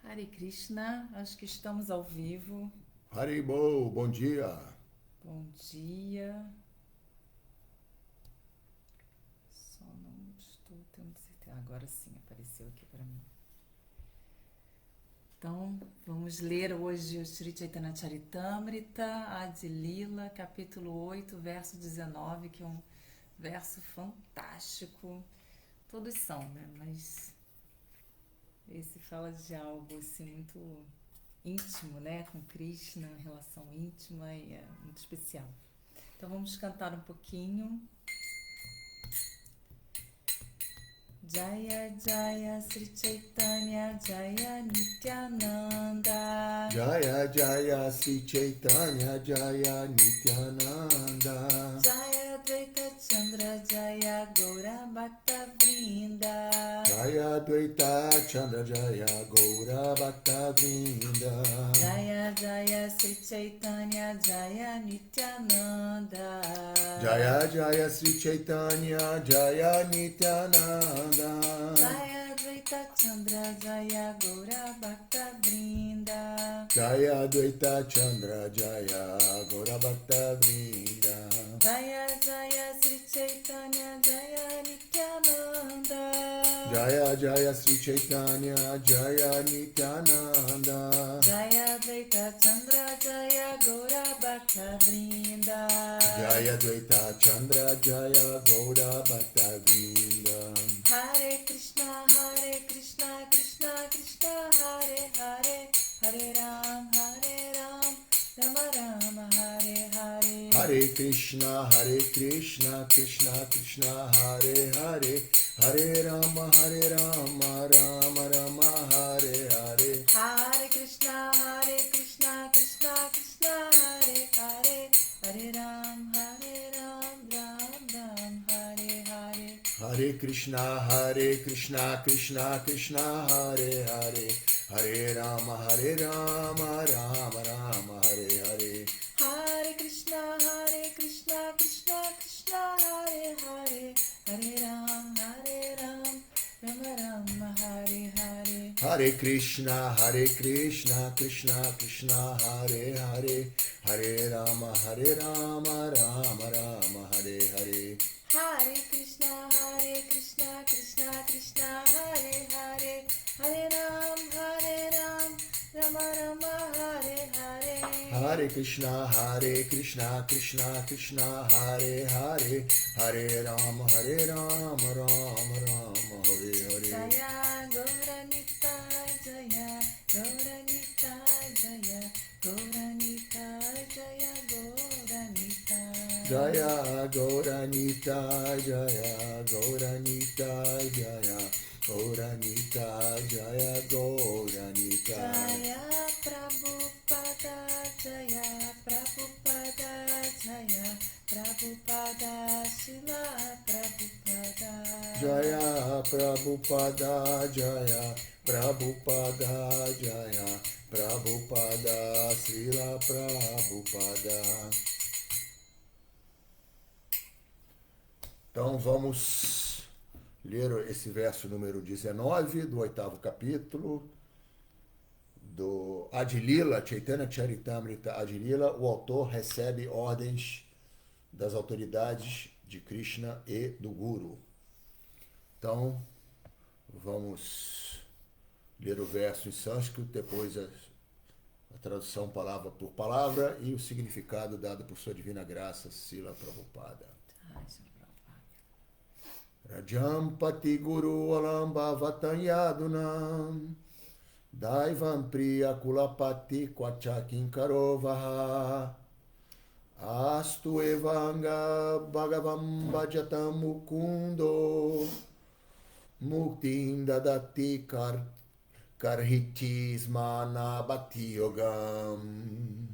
Hare Krishna, acho que estamos ao vivo. Haribol, bom dia. Bom dia. Só não estou tendo certeza. Agora sim, apareceu aqui para mim. Então, vamos ler hoje o Sri Chaitanya Charitamrita, Adi Lila, capítulo 8, verso 19, que é um verso fantástico. Todos são, né? Mas esse fala de algo assim muito íntimo, né? Com Krishna, uma relação íntima e é muito especial. Então vamos cantar um pouquinho. Jaya Jaya Sri Chaitanya Jaya Nityananda Jaya Jaya Sri Chaitanya Jaya Nityananda. Jaya Dvaita Chandra Jaya Gaura Bhakta Vrinda Jaya Dvaita Chandra Jaya Gaura Bhakta Vrinda. Jaya Jaya Sri Chaitanya Jaya Nityananda Jaya Jaya Sri Chaitanya Jaya Nityananda. Jaya Dvaita Chandra Jaya Gaura Bhakta Vrinda Jaya Dvaita Chandra Jaya Gaura Bhakta Vrinda. Jaya Jaya Sri Chaitanya Jaya Nityananda Jaya Jaya Sri Chaitanya Jaya Nityananda. Jaya Dvaita Chandra Jaya Gaura Bhakta Vrinda Jaya Dvaita Chandra Jaya Gaura Bhakta Vrinda. Hare Krishna Krishna Krishna Hare Hare Hare Ram Rama Rama Hare Hare Hare Krishna Krishna Krishna Hare Hare Hare Rama Rama Rama Hare Hare. Hare Krishna Krishna Krishna Hare Hare Hare Ram Ram Hare Hare Hare Krishna Krishna Krishna Hare Hare Hare Rama Rama Rama Hare Hare. Hare Krishna Krishna Krishna Hare Hare Hare Ram Rama Rama Hare Hare Hare Krishna Krishna Krishna Hare Hare Hare Rama Rama Rama Hare Hare. Hare Krishna Krishna Krishna Hare Hare Hare Ram Rama Rama Hare Hare Hare Krishna Krishna Krishna Hare Hare Hare Rama Rama Rama Hare Hare. Jaya Gauranita Jaya Gauranita Jaya Gauranita Jaya Gauranita Jaya Gauranita Jaya Gauranita Jaya Gauranita Jaya Gauranita. Jaya Prabhupada Jaya Prabhupada Jaya Prabhupada Srila Prabhupada Jaya Prabhupada Jaya Prabhupada Jaya Prabhupada Srila Prabhupada. Então vamos ler esse verso número 19 do 8º capítulo do Adi Lila, Chaitanya Charitamrita Adi Lila. O autor recebe ordens das autoridades de Krishna e do Guru. Então, vamos ler o verso em sânscrito, depois a tradução palavra por palavra e o significado dado por sua divina graça, Srila Prabhupada. Rajampati Guru Alamba Vatanyadunam Daivam Priya Kulapati Kwachakin Karovaha Astu Evanga Bhagavam Bhajatam Mukundo Muktim Dadati Karhitismana Bhakti Yogam.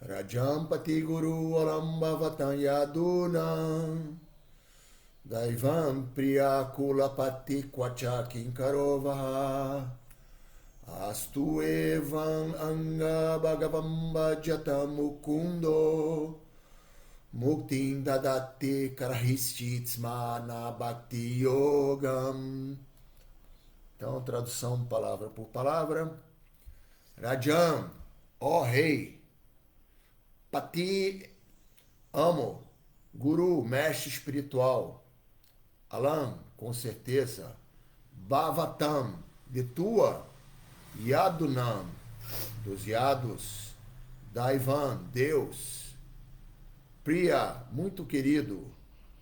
Rajampati Guru Alamba Vatanyadunam Daivam Priya Kulapati Kwachakin Karovaha Astu Evam Anga Bhagavam Bhajatam Mukundo Muktim Dadati Karhischitsmana Bhakti Yogam. Então, tradução palavra por palavra. Rajan, ó rei. Pati, amo. Guru, mestre espiritual. Alam, com certeza. Bhavatam, de tua. Yadunam, dos yados. Daivan, Deus. Priya, muito querido.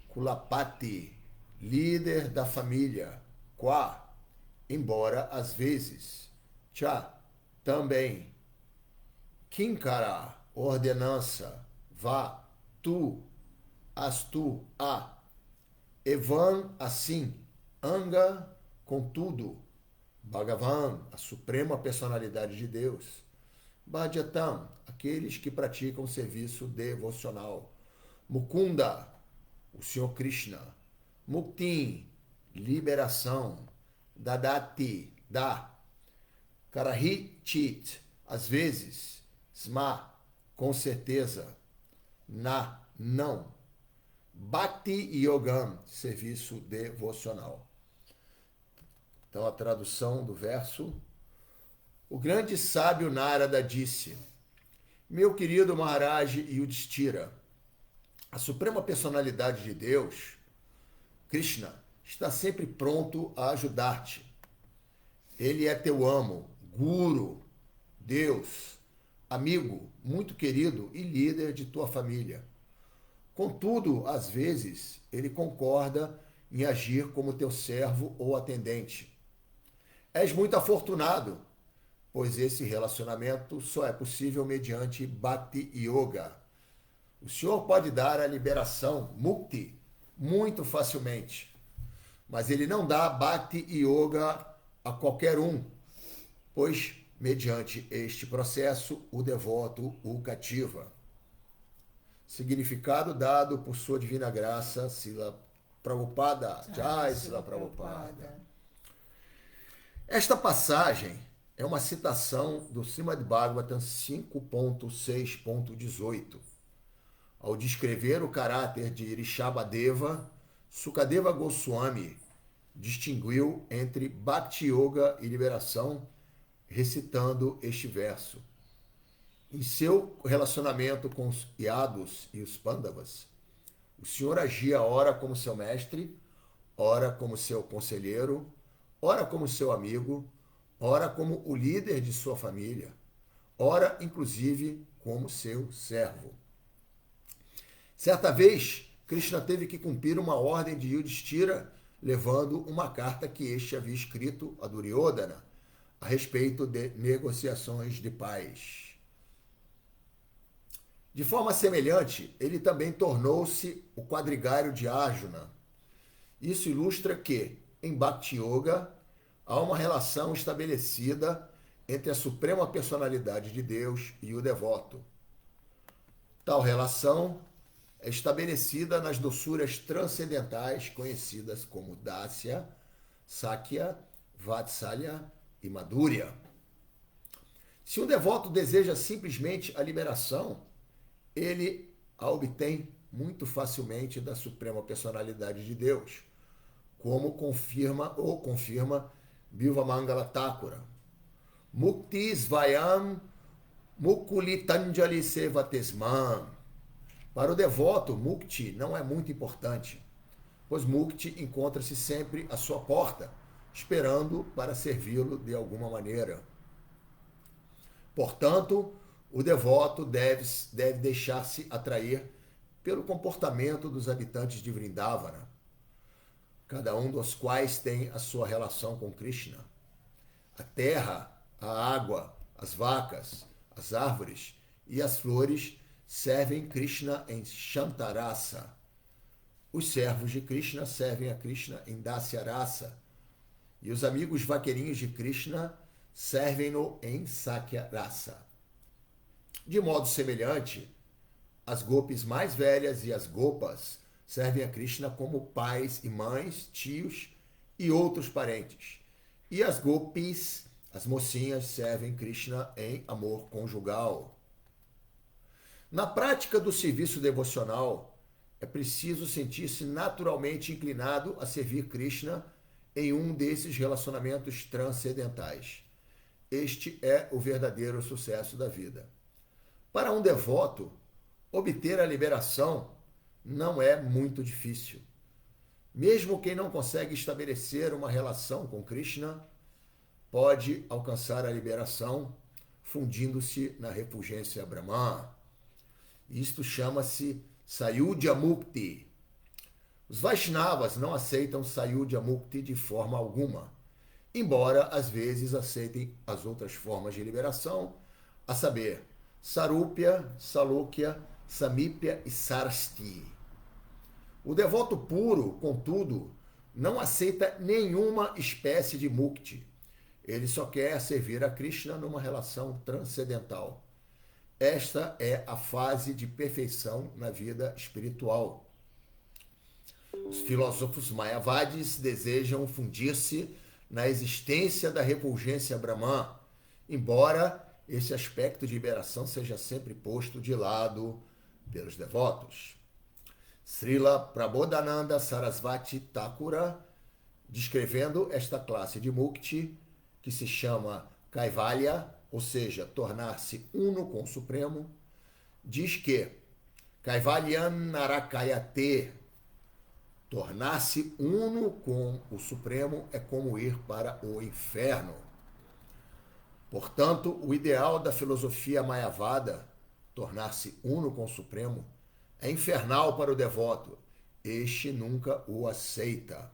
Kulapati, líder da família. Qua, embora às vezes. Cha, também. Kinkara, ordenança. Vá, tu, as tu, a. Evan, assim. Anga, contudo. Bhagavan, a suprema personalidade de Deus. Bhajyatam, aqueles que praticam serviço devocional. Mukunda, o Senhor Krishna. Muktim, liberação. Dadati, dá. Karahichit, às vezes. Sma, com certeza. Na, não. Bhakti Yogam, serviço devocional. Então, a tradução do verso. O grande sábio Narada disse: meu querido Maharaj Yudhishthira, a suprema personalidade de Deus, Krishna, está sempre pronto a ajudar-te. Ele é teu amo, guru, Deus, amigo, muito querido e líder de tua família. Contudo, às vezes, ele concorda em agir como teu servo ou atendente. És muito afortunado, pois esse relacionamento só é possível mediante Bhakti Yoga. O Senhor pode dar a liberação, Mukti, muito facilmente, mas ele não dá Bhakti Yoga a qualquer um, pois, mediante este processo, o devoto o cativa. Significado dado por sua divina graça, Srila Prabhupada. Jai, Srila Prabhupada. Esta passagem é uma citação do Srimad Bhagavatam 5.6.18. Ao descrever o caráter de Rishabhadeva, Sukadeva Goswami distinguiu entre Bhakti Yoga e liberação, recitando este verso. Em seu relacionamento com os Yados e os Pandavas, o Senhor agia ora como seu mestre, ora como seu conselheiro, ora como seu amigo, ora como o líder de sua família, ora, inclusive, como seu servo. Certa vez, Krishna teve que cumprir uma ordem de Yudhishthira, levando uma carta que este havia escrito a Duryodhana a respeito de negociações de paz. De forma semelhante, ele também tornou-se o quadrigário de Arjuna. Isso ilustra que, em Bhakti Yoga, há uma relação estabelecida entre a suprema personalidade de Deus e o devoto. Tal relação é estabelecida nas doçuras transcendentais conhecidas como Dasya, Sakya, Vatsalya e Madhurya. Se um devoto deseja simplesmente a liberação, ele a obtém muito facilmente da suprema personalidade de Deus, como confirma Bilvamangala Thakura. Mukti Svayam Mukulitanjali Sevatesman. Para o devoto, Mukti não é muito importante, pois Mukti encontra-se sempre à sua porta, esperando para servi-lo de alguma maneira. Portanto, o devoto deve deixar-se atrair pelo comportamento dos habitantes de Vrindavana, cada um dos quais tem a sua relação com Krishna. A terra, a água, as vacas, as árvores e as flores servem Krishna em Shantarasa. Os servos de Krishna servem a Krishna em Dasyarasa. E os amigos vaqueirinhos de Krishna servem-no em Sakyarasa. De modo semelhante, as gopis mais velhas e as gopas servem a Krishna como pais e mães, tios e outros parentes. E as gopis, as mocinhas, servem Krishna em amor conjugal. Na prática do serviço devocional, é preciso sentir-se naturalmente inclinado a servir Krishna em um desses relacionamentos transcendentais. Este é o verdadeiro sucesso da vida. Para um devoto, obter a liberação não é muito difícil. Mesmo quem não consegue estabelecer uma relação com Krishna pode alcançar a liberação fundindo-se na refulgência Brahman. Isto chama-se Sayudhya Mukti. Os Vaishnavas não aceitam Sayudhya Mukti de forma alguma, embora às vezes aceitem as outras formas de liberação, a saber, Sarupya, Salokya, Samipya e Sarasti. O devoto puro, contudo, não aceita nenhuma espécie de mukti. Ele só quer servir a Krishna numa relação transcendental. Esta é a fase de perfeição na vida espiritual. Os filósofos mayavadis desejam fundir-se na existência da refulgência Brahman, embora esse aspecto de liberação seja sempre posto de lado pelos devotos. Srila Prabodhananda Sarasvati Thakura, descrevendo esta classe de mukti, que se chama Kaivalya, ou seja, tornar-se uno com o Supremo, diz que Kaivalyan Narakayate, tornar-se uno com o Supremo é como ir para o inferno. Portanto, o ideal da filosofia mayavada, tornar-se uno com o Supremo, é infernal para o devoto. Este nunca o aceita.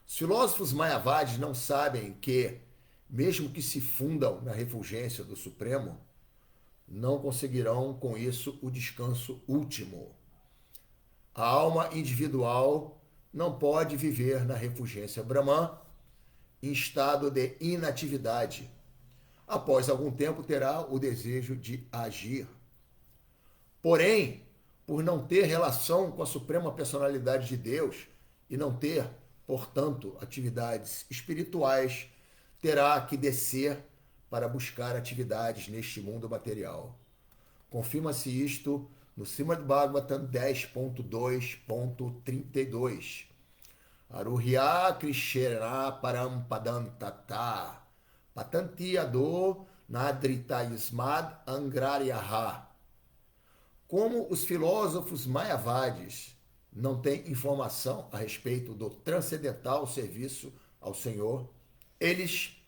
Os filósofos mayavadis não sabem que, mesmo que se fundam na refulgência do Supremo, não conseguirão com isso o descanso último. A alma individual não pode viver na refulgência Brahman em estado de inatividade. Após algum tempo terá o desejo de agir. Porém, por não ter relação com a Suprema Personalidade de Deus e não ter, portanto, atividades espirituais, terá que descer para buscar atividades neste mundo material. Confirma-se isto no Srimad Bhagavatam 10.2.32. Aruhya Krishna Param Padam Tata Patanti Ado Nadrita Yusmad Angraryaha. Como os filósofos mayavadis não têm informação a respeito do transcendental serviço ao Senhor, eles,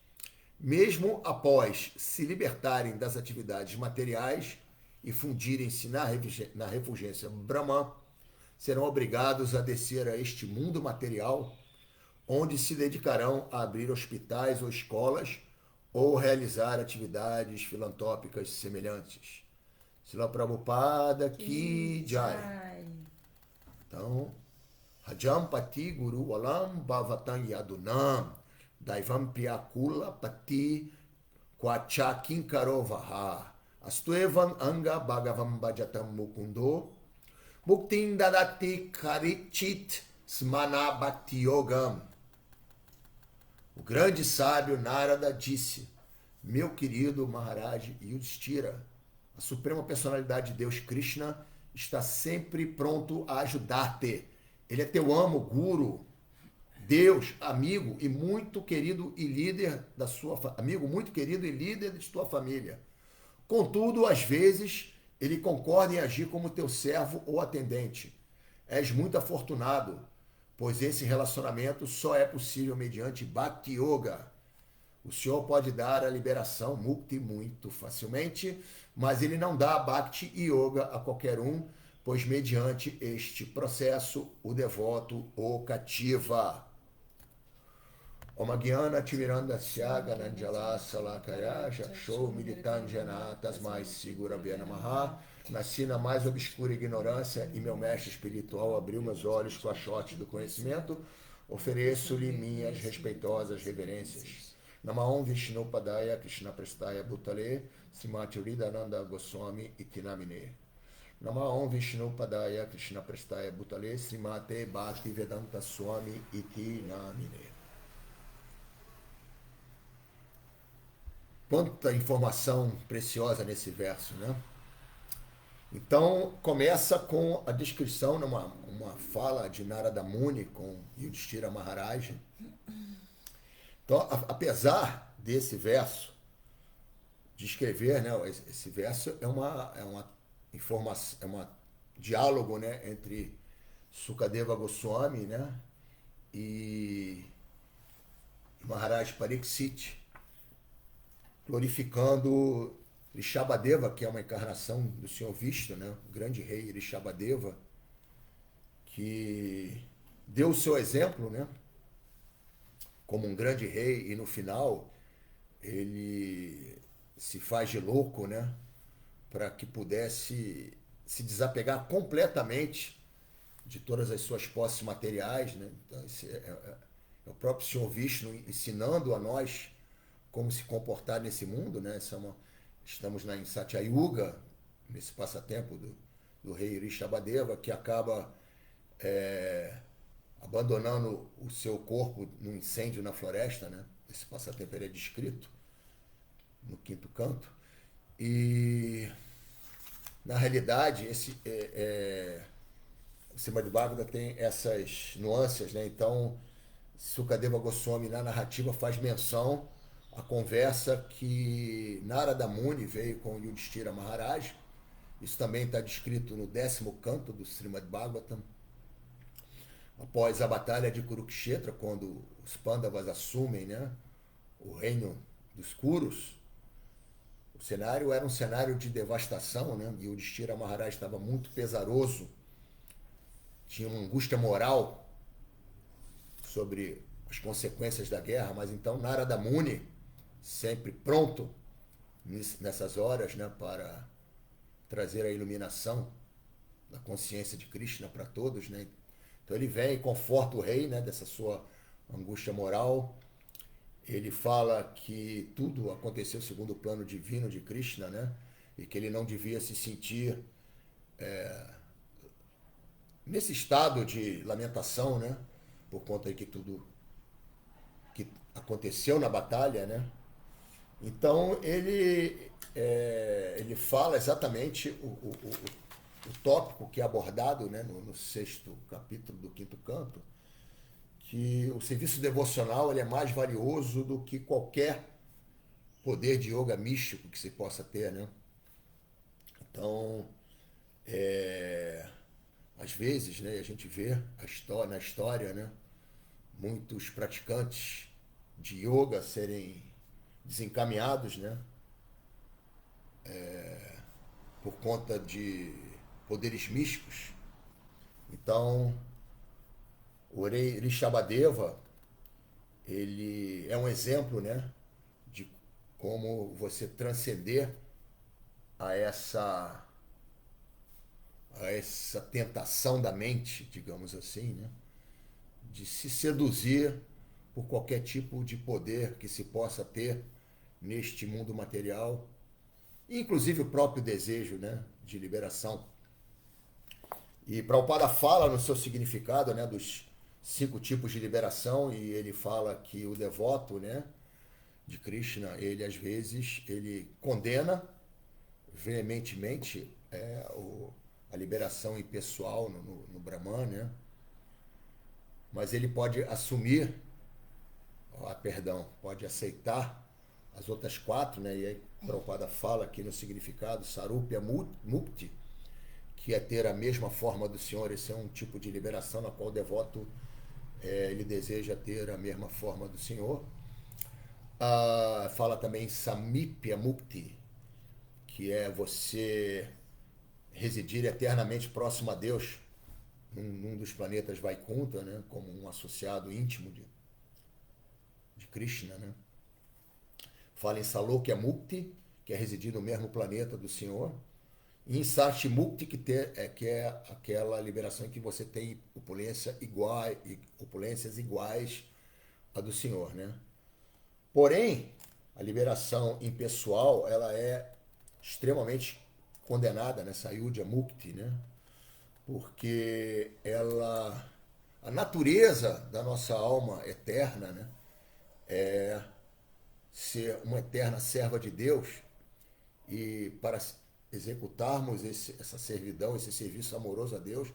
mesmo após se libertarem das atividades materiais e fundirem-se na refulgência Brahman, serão obrigados a descer a este mundo material, onde se dedicarão a abrir hospitais ou escolas ou realizar atividades filantrópicas semelhantes. Srila Prabhupada Ki Jai. Então, Rajam Pati Guru Walam Bhavatam Yadunam Daivam Priyakula Pati Kwacha Kinkarovaha Astuevan Anga Bhagavam Bhajatam Mukundo Muktin Dadati Karichit Smana Bhakti Yogam. O grande sábio Narada disse: meu querido Maharaj Yudhishthira, a Suprema Personalidade de Deus, Krishna, está sempre pronto a ajudar-te. Ele é teu amo, guru, Deus, amigo e muito querido e líder da sua amigo muito querido e líder de tua família. Contudo, às vezes, ele concorda em agir como teu servo ou atendente. És muito afortunado, pois esse relacionamento só é possível mediante Bhakti Yoga. O Senhor pode dar a liberação Mukti muito facilmente, mas ele não dá Bhakti Yoga a qualquer um, pois mediante este processo o devoto o cativa. Om Gyana Timirandasya Gananjala Salakaya Jaksho Militanjana Tasmai Sigura Namaha. Nasci na mais obscura ignorância e meu mestre espiritual abriu meus olhos com a sorte do conhecimento. Ofereço-lhe minhas respeitosas reverências. Namaon Vishnu Padaya Krishna Prestaya Bhutale Srimati Uridananda Goswami Itinamine. Namaon Vishnu Padaya Krishna Prestaya Bhutale Srimate Bhakti Vedanta Swami Itinamine. Quanta informação preciosa nesse verso, né? Então, começa com a descrição, uma fala de Narada Muni com Yudhishthira Maharaj. Então, apesar desse verso descrever, né, esse verso é uma informação, é um diálogo, né, entre Sukadeva Goswami, né, e Maharaj Pariksit, glorificando Rishabhadeva, que é uma encarnação do Senhor Vishnu, né, o grande rei Rishabhadeva, que deu o seu exemplo, né, como um grande rei, e no final ele se faz de louco, né, para que pudesse se desapegar completamente de todas as suas posses materiais, né? Então, esse é o próprio Senhor Vishnu ensinando a nós como se comportar nesse mundo, né? Estamos em Satya Yuga, nesse passatempo do rei Rishabhadeva, que acaba abandonando o seu corpo num incêndio na floresta, né? Esse passatempo ele é descrito no quinto canto. E, na realidade, o Srimad Bhagavatam tem essas nuances, né? Então, Sukadeva Goswami, na narrativa, faz menção à conversa que Narada Muni veio com Yudhishthira Maharaj. Isso também está descrito no 10º canto do Srimad Bhagavatam. Após a batalha de Kurukshetra, quando os Pandavas assumem, né, o reino dos Kurus, o cenário era um cenário de devastação, né? E o Yudhishthira Maharaj estava muito pesaroso, tinha uma angústia moral sobre as consequências da guerra, mas então Narada Muni, sempre pronto nessas horas, né, para trazer a iluminação da consciência de Krishna para todos, né? Então ele vem e conforta o rei, né, dessa sua angústia moral. Ele fala que tudo aconteceu segundo o plano divino de Krishna, né? E que ele não devia se sentir nesse estado de lamentação, né? Por conta de que tudo que aconteceu na batalha, né? Então ele fala exatamente o tópico que é abordado, né, no 6º capítulo do 5º canto, que o serviço devocional ele é mais valioso do que qualquer poder de yoga místico que se possa ter, né? Então, às vezes, né, a gente vê na história, né, muitos praticantes de yoga serem desencaminhados, né, por conta de poderes místicos. Então, o rei Rishabhadeva, ele é um exemplo, né, de como você transcender a essa tentação da mente, digamos assim, né, de se seduzir por qualquer tipo de poder que se possa ter neste mundo material, inclusive o próprio desejo, né, de liberação. E Prabhupada fala no seu significado, né, dos 5 tipos de liberação, e ele fala que o devoto, né, de Krishna, ele às vezes ele condena veementemente a liberação impessoal no Brahman, né? Mas ele pode assumir, pode aceitar as outras 4, né? E aí Prabhupada fala aqui no significado, Sarupya Mukti, que é ter a mesma forma do Senhor. Esse é um tipo de liberação na qual o devoto ele deseja ter a mesma forma do Senhor. Fala também Samipya Mukti, que é você residir eternamente próximo a Deus, num dos planetas Vaikuntha, né, como um associado íntimo de Krishna, né? Fala em Salokya Mukti, que é residir no mesmo planeta do Senhor, e em Sati Mukti, que é aquela liberação em que você tem opulências iguais à do Senhor, né? Porém, a liberação impessoal, ela é extremamente condenada, né? Sayudhya Mukti, né? Porque a natureza da nossa alma eterna, né, é ser uma eterna serva de Deus, e para executarmos essa servidão, esse serviço amoroso a Deus,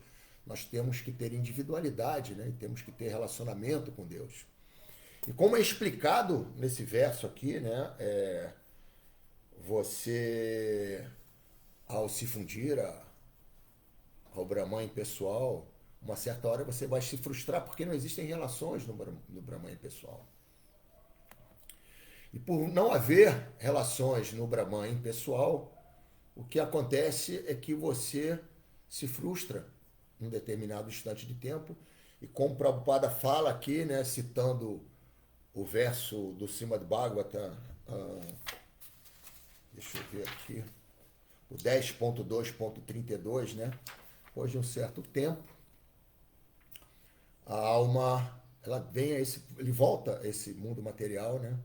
nós temos que ter individualidade, né? E temos que ter relacionamento com Deus. E como é explicado nesse verso aqui, né? Você, ao se fundir ao Brahman pessoal, uma certa hora você vai se frustrar porque não existem relações no Brahman pessoal. E por não haver relações no Brahman pessoal, o que acontece é que você se frustra em um determinado instante de tempo. E como o Prabhupada fala aqui, né, citando o verso do Srimad Bhagavata, deixa eu ver aqui, o 10.2.32, né? Depois de um certo tempo, a alma, ele volta a esse mundo material, né?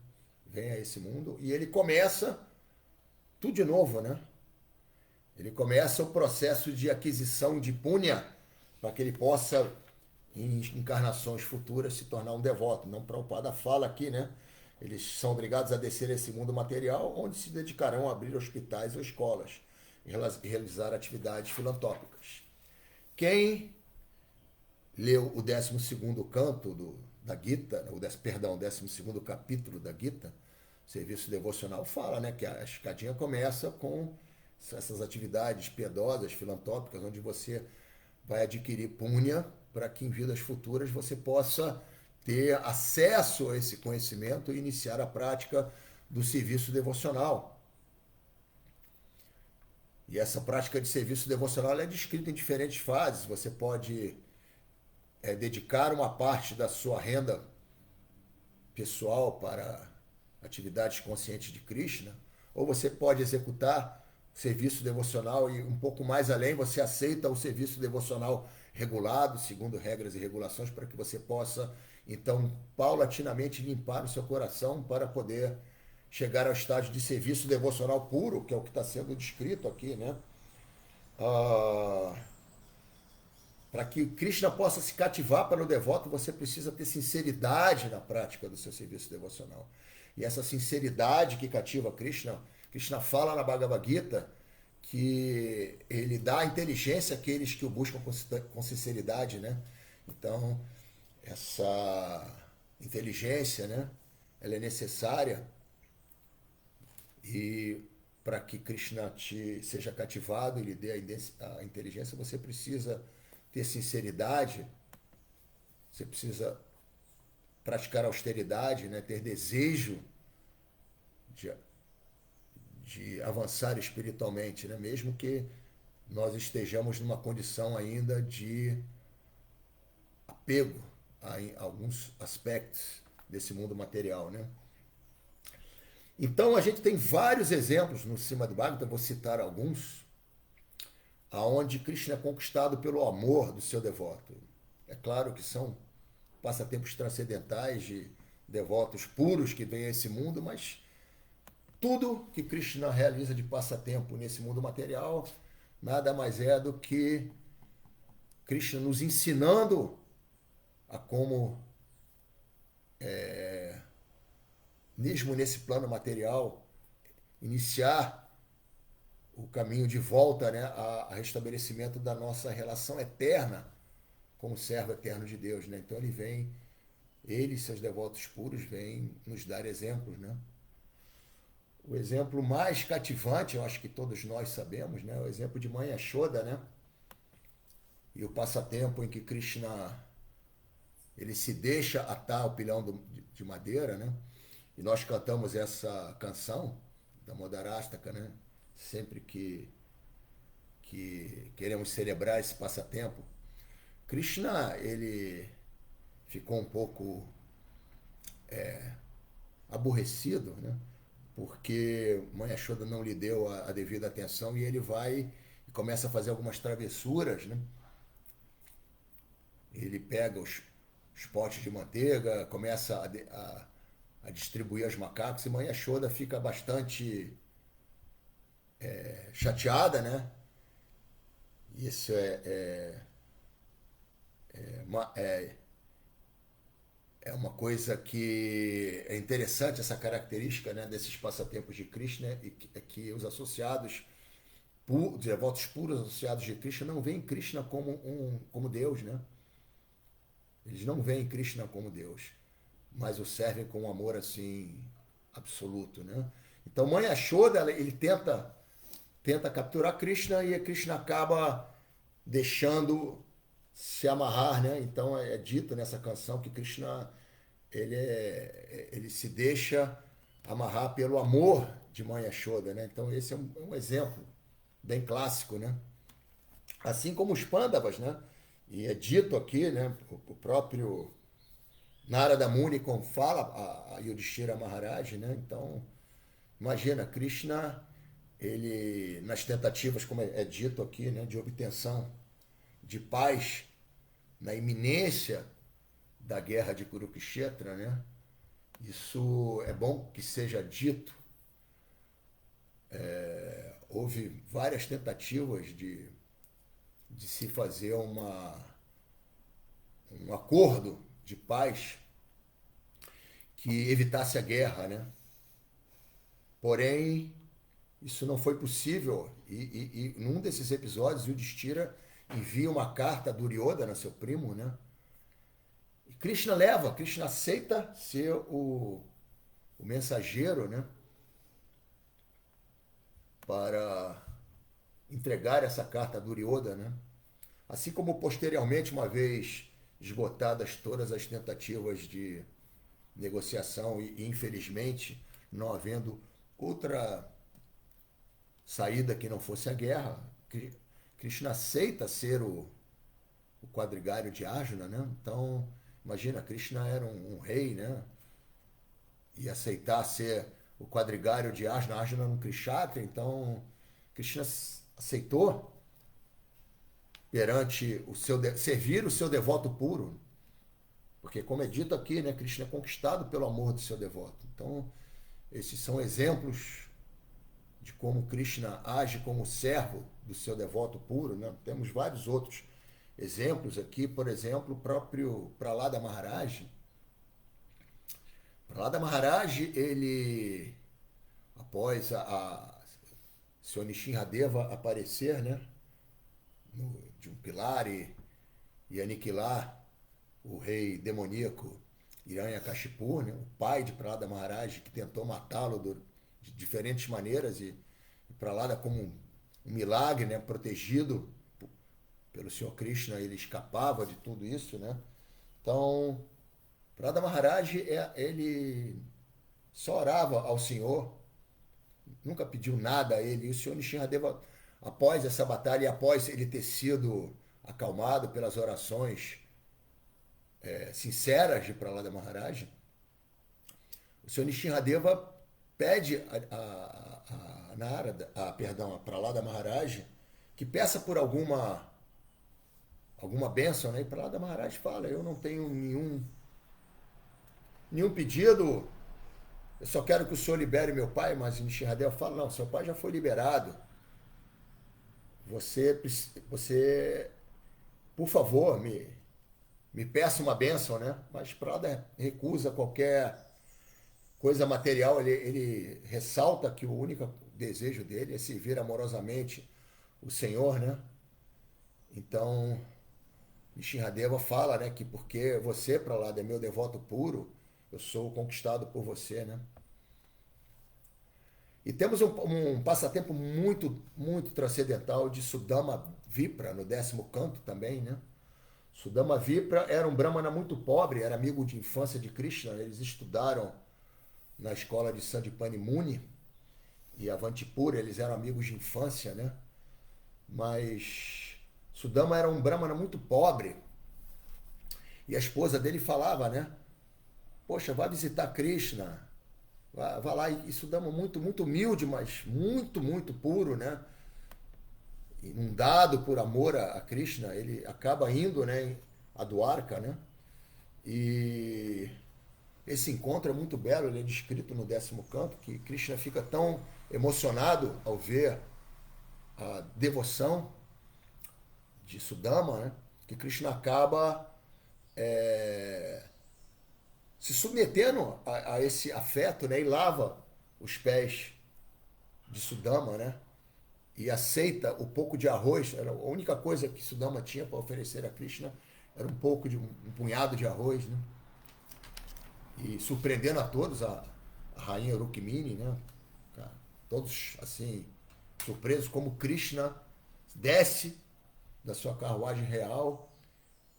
Vem a esse mundo e ele começa tudo de novo, né? Ele começa o processo de aquisição de punya para que ele possa, em encarnações futuras, se tornar um devoto. Não, Prabhupada fala aqui, né? Eles são obrigados a descer a esse mundo material, onde se dedicarão a abrir hospitais ou escolas e realizar atividades filantrópicas. Quem leu o 12º canto da Gita, o 12º capítulo da Gita, serviço devocional, fala, né, que a escadinha começa com essas atividades piedosas, filantrópicas, onde você vai adquirir punya para que em vidas futuras você possa ter acesso a esse conhecimento e iniciar a prática do serviço devocional. E essa prática de serviço devocional é descrita em diferentes fases. Você pode dedicar uma parte da sua renda pessoal para atividades conscientes de Krishna, ou você pode executar serviço devocional e um pouco mais além, você aceita o serviço devocional regulado, segundo regras e regulações, para que você possa, então, paulatinamente limpar o seu coração para poder chegar ao estágio de serviço devocional puro, que é o que está sendo descrito aqui, né? Para que Krishna possa se cativar pelo devoto, você precisa ter sinceridade na prática do seu serviço devocional. E essa sinceridade que cativa Krishna, Krishna fala na Bhagavad Gita que ele dá inteligência àqueles que o buscam com sinceridade, né? Então, essa inteligência, né? Ela é necessária e para que Krishna seja cativado e lhe dê a inteligência, você precisa ter sinceridade, você precisa praticar austeridade, né? Ter desejo de avançar espiritualmente, né? Mesmo que nós estejamos numa condição ainda de apego a alguns aspectos desse mundo material, né? Então a gente tem vários exemplos no Srimad Bhagavatam, vou citar alguns, aonde Krishna é conquistado pelo amor do seu devoto. É claro que são passatempos transcendentais de devotos puros que vêm a esse mundo, mas tudo que Krishna realiza de passatempo nesse mundo material nada mais é do que Krishna nos ensinando a como, mesmo nesse plano material, iniciar o caminho de volta, né, a restabelecimento da nossa relação eterna como servo eterno de Deus, né? Então ele e seus devotos puros vêm nos dar exemplos, né? O exemplo mais cativante, eu acho que todos nós sabemos, né? É o exemplo de Mãe Yashoda, né? E o passatempo em que Krishna ele se deixa atar ao pilhão de madeira, né? E nós cantamos essa canção da Modarastaka, né? Sempre que queremos celebrar esse passatempo. Krishna, ele ficou um pouco aborrecido, né? Porque Mãe Yashoda não lhe deu a devida atenção e ele vai e começa a fazer algumas travessuras, né? Ele pega os potes de manteiga, começa a distribuir aos macacos e Mãe Yashoda fica bastante chateada, né? Isso é uma coisa que é interessante, essa característica, né, desses passatempos de Krishna, e que os associados os devotos puros associados de Krishna não veem Krishna como Deus, né? Eles não veem Krishna como Deus, mas o servem com um amor assim absoluto, né? Então, Mãe Yashoda, ele tenta capturar Krishna e Krishna acaba deixando se amarrar, né? Então é dito nessa canção que Krishna ele se deixa amarrar pelo amor de Mãe Yashoda, né? Então esse é um exemplo bem clássico, né? Assim como os Pândavas, né? E é dito aqui, né? O próprio Narada Muni fala a Yudhishthira Maharaj, né? Então imagina, Krishna, ele nas tentativas, como é dito aqui, né? De obtenção de paz na iminência da guerra de Kurukshetra, né? Isso é bom que seja dito. Houve várias tentativas de se fazer um acordo de paz que evitasse a guerra, né? Porém, isso não foi possível e num desses episódios, o Yudhishthira envia uma carta a Duryodhana, seu primo, né? E Krishna aceita ser o mensageiro, né? Para entregar essa carta a Duryodhana, né? Assim como posteriormente, uma vez esgotadas todas as tentativas de negociação e infelizmente não havendo outra saída que não fosse a guerra, Krishna aceita ser o quadrigário de Arjuna, né? Então, imagina, Krishna era um rei, né? E aceitar ser o quadrigário de Arjuna, Arjuna era um Kshatriya, então Krishna aceitou perante servir o seu devoto puro, porque como é dito aqui, né, Krishna é conquistado pelo amor do seu devoto. Então, esses são exemplos de como Krishna age como servo do seu devoto puro, né? Temos vários outros exemplos aqui, por exemplo, o próprio Prahlada Maharaj. Prahlada Maharaj, ele, após Sr. Nishinradeva aparecer, né, de um pilar e aniquilar o rei demoníaco Hiranyakashipu, né, o pai de Prahlada Maharaj, que tentou matá-lo de diferentes maneiras, e Prahlada, como um milagre, né, protegido pelo Senhor Krishna, ele escapava de tudo isso, né? Então, Prahlada Maharaj, ele só orava ao Senhor, nunca pediu nada a ele, e o Senhor Nishinradeva, após essa batalha e após ele ter sido acalmado pelas orações sinceras de Prahlada Maharaj, o Senhor Nishinradeva pede a Narada, a Prahlada Maharaj que peça por alguma bênção, né? E Prahlada Maharaj fala, eu não tenho nenhum pedido, eu só quero que o senhor libere meu pai, mas Nishinradeva fala, não, seu pai já foi liberado, você por favor, me peça uma bênção, né? Mas Prahlada recusa qualquer coisa material, ele ressalta que o único desejo dele é servir amorosamente o Senhor, né? Então, Nishinradeva fala, né, que porque você, Prahlada, é meu devoto puro, eu sou conquistado por você, né? E temos um passatempo muito, muito transcendental de Sudama Vipra, no 10º canto também, né? Sudama Vipra era um brahmana muito pobre, era amigo de infância de Krishna, eles estudaram na escola de Sandipani Muni e Avantipura, eles eram amigos de infância, né? Mas Sudama era um brahmana muito pobre e a esposa dele falava, né? Poxa, vai visitar Krishna, vai lá. E Sudama muito, muito humilde, mas muito, muito puro, né? Inundado por amor a Krishna, ele acaba indo, né, a Dwarka, né? E esse encontro é muito belo, ele é descrito no 10º canto, que Krishna fica tão emocionado ao ver a devoção de Sudama, né, que Krishna acaba se submetendo a esse afeto, né, e lava os pés de Sudama, né? e aceita o pouco de arroz. Era a única coisa que Sudama tinha para oferecer a Krishna, era um punhado de arroz, né? E surpreendendo a todos, a rainha Rukmini, né? Todos assim surpresos como Krishna desce da sua carruagem real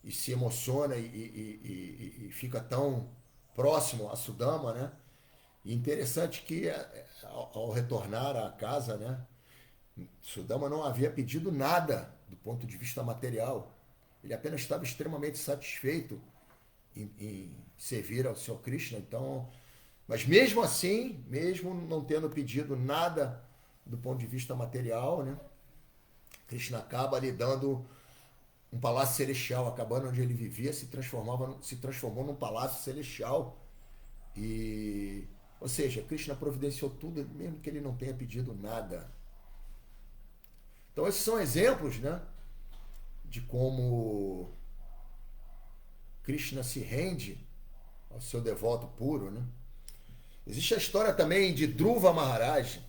e se emociona e fica tão próximo a Sudama, né? E interessante que ao retornar à casa, né, Sudama não havia pedido nada do ponto de vista material. Ele apenas estava extremamente satisfeito em servir ao Senhor Krishna. Então, mas mesmo assim, mesmo não tendo pedido nada do ponto de vista material, né, Krishna acaba lhe dando um palácio celestial, acabando onde ele vivia, se transformou num palácio celestial. Ou seja, Krishna providenciou tudo, mesmo que ele não tenha pedido nada. Então esses são exemplos, né, de como Krishna se rende ao seu devoto puro, né? Existe a história também de Dhruva Maharaj,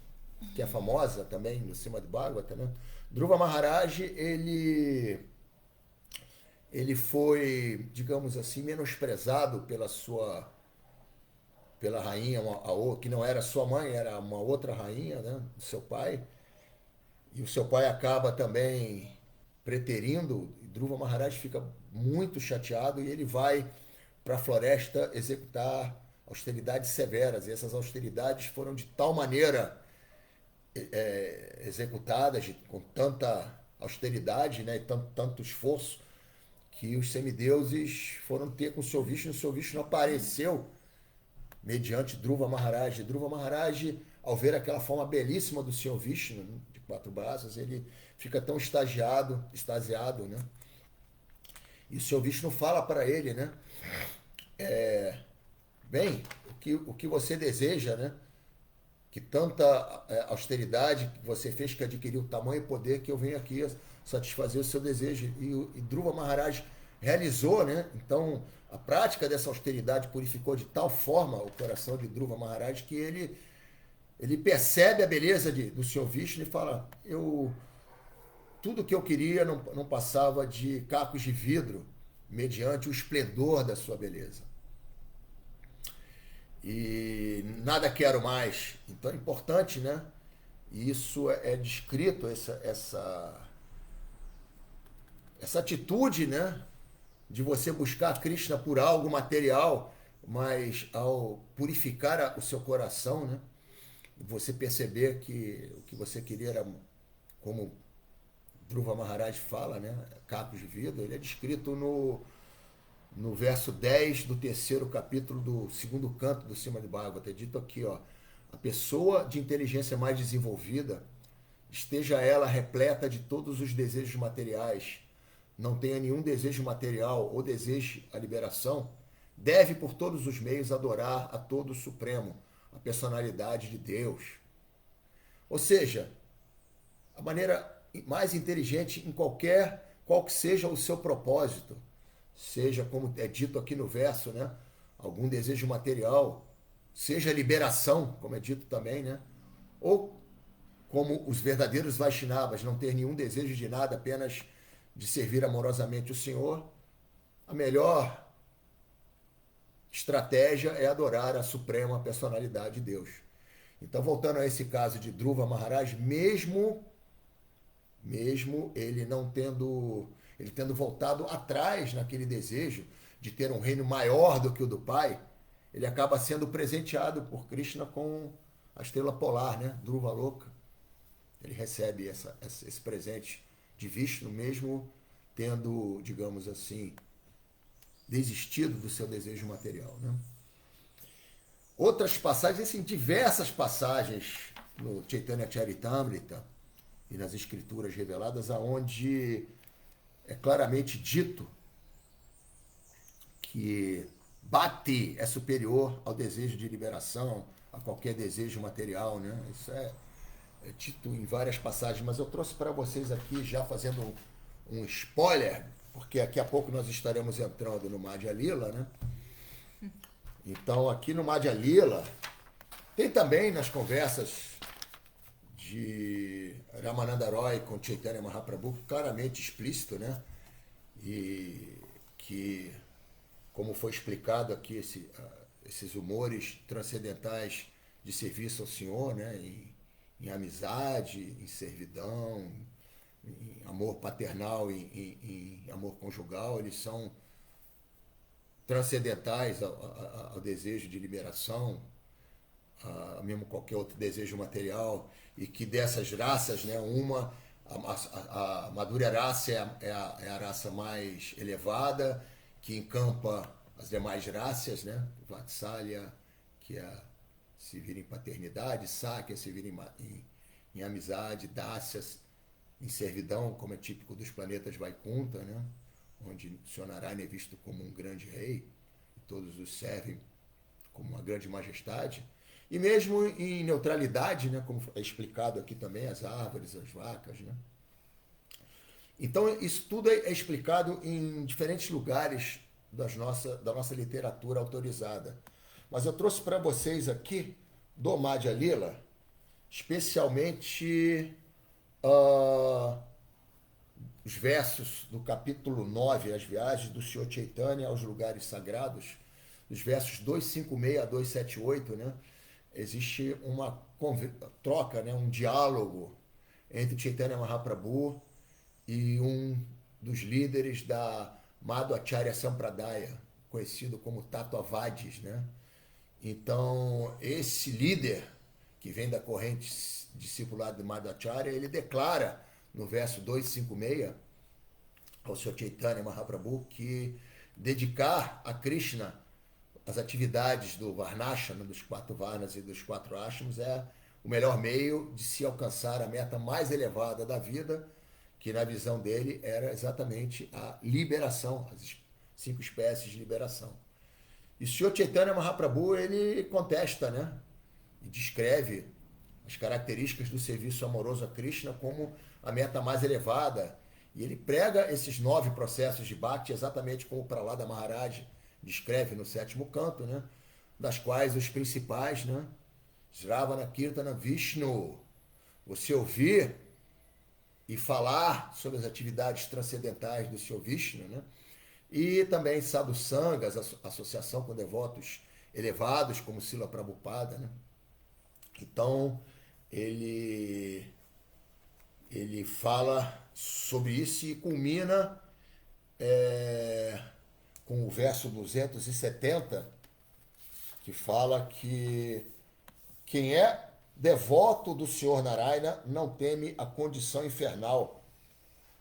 que é famosa também no Srimad Bhagavatam, né? Dhruva Maharaj, ele foi, digamos assim, menosprezado pela rainha, que não era sua mãe, era uma outra rainha, né, do seu pai. E o seu pai acaba também preterindo, e Dhruva Maharaj fica muito chateado e ele vai para a floresta executar austeridades severas. E essas austeridades foram de tal maneira executadas, com tanta austeridade, né, e tanto esforço, que os semideuses foram ter com o seu Vishnu apareceu mediante Dhruva Maharaj. Dhruva Maharaj, ao ver aquela forma belíssima do Senhor Vishnu, né, de 4 braços, ele fica tão extasiado, né? E o Senhor Vishnu fala para ele, né? Bem, o que você deseja, né? Que tanta austeridade que você fez que adquiriu tamanho poder que eu venho aqui satisfazer o seu desejo. E Dhruva Maharaj realizou, né? Então, a prática dessa austeridade purificou de tal forma o coração de Dhruva Maharaj que ele percebe a beleza do Senhor Vishnu e fala: tudo que eu queria não passava de cacos de vidro mediante o esplendor da sua beleza. E nada quero mais. Então é importante, né? E isso é descrito, essa atitude, né, de você buscar Krishna por algo material, mas ao purificar o seu coração, né, você perceber que o que você queria era, como Dhruva Maharaj fala, né, cacos de vidro. Ele é descrito no verso 10 do 3º capítulo do 2º canto do Srimad Bhagavatam. É dito aqui, ó: a pessoa de inteligência mais desenvolvida, esteja ela repleta de todos os desejos materiais, não tenha nenhum desejo material ou deseje a liberação, deve por todos os meios adorar a todo o Supremo, a personalidade de Deus. Ou seja, a maneira mais inteligente qual que seja o seu propósito, seja, como é dito aqui no verso, né, algum desejo material, seja liberação, como é dito também, né, ou como os verdadeiros Vaishnavas, não ter nenhum desejo de nada, apenas de servir amorosamente o Senhor, a melhor estratégia é adorar a suprema personalidade de Deus. Então, voltando a esse caso de Dhruva Maharaj, mesmo ele não tendo, ele tendo voltado atrás naquele desejo de ter um reino maior do que o do pai, ele acaba sendo presenteado por Krishna com a estrela polar, né, Dhruva Loka. Ele recebe esse presente de Vishnu, mesmo tendo, digamos assim, desistido do seu desejo material, né? Outras passagens, assim, diversas passagens no Chaitanya Charitamrita e nas escrituras reveladas, aonde é claramente dito que Bhakti é superior ao desejo de liberação, a qualquer desejo material, né? Isso é dito em várias passagens, mas eu trouxe para vocês aqui, já fazendo um spoiler, porque daqui a pouco nós estaremos entrando no Madhya Lila, né? Então, aqui no Madhya Lila, tem também nas conversas de Ramananda Roy com Chaitanya Mahaprabhu, claramente explícito, né? E que, como foi explicado aqui, esses humores transcendentais de serviço ao Senhor, né? Em amizade, em servidão, em amor paternal, em amor conjugal, eles são transcendentais ao desejo de liberação, mesmo qualquer outro desejo material, e que dessas raças, né, a Madhurya raça é a raça mais elevada, que encampa as demais raças, né? Vatsalya, que é se vira em paternidade, Sakya se vira em amizade, Dasyas em servidão, como é típico dos planetas Vaikunta, né? Onde o Senhor Narayana é visto como um grande rei, e todos os servem como uma grande majestade. E mesmo em neutralidade, né? Como é explicado aqui também, as árvores, as vacas, né? Então, isso tudo é explicado em diferentes lugares da nossa literatura autorizada. Mas eu trouxe para vocês aqui, do Madhya Lila, especialmente os versos do capítulo 9, as viagens do Senhor Chaitanya aos lugares sagrados, dos versos 256 a 278, né? Existe uma troca, né? Um diálogo entre Chaitanya Mahaprabhu e um dos líderes da Madhvacharya Sampradaya, conhecido como Tattvavadis, né? Então, esse líder, que vem da corrente discipulada de Madhvacharya, ele declara no verso 256 ao Sr. Chaitanya Mahaprabhu que dedicar a Krishna as atividades do Varnashana, dos 4 Varnas e dos 4 Ashrams, é o melhor meio de se alcançar a meta mais elevada da vida, que na visão dele era exatamente a liberação, as 5 espécies de liberação. E o Sr. Chaitanya Mahaprabhu, ele contesta, né? E descreve as características do serviço amoroso a Krishna como a meta mais elevada. E ele prega esses 9 processos de Bhakti, exatamente como o Prahlada Maharaj descreve no 7º canto, né? Das quais os principais, né? Sravana Kirtana Vishnu. Você ouvir e falar sobre as atividades transcendentais do Sr. Vishnu, né? E também Sadhu Sangas, associação com devotos elevados, como Srila Prabhupada, né? Então, ele fala sobre isso e culmina com o verso 270, que fala que quem é devoto do Senhor Narayana não teme a condição infernal,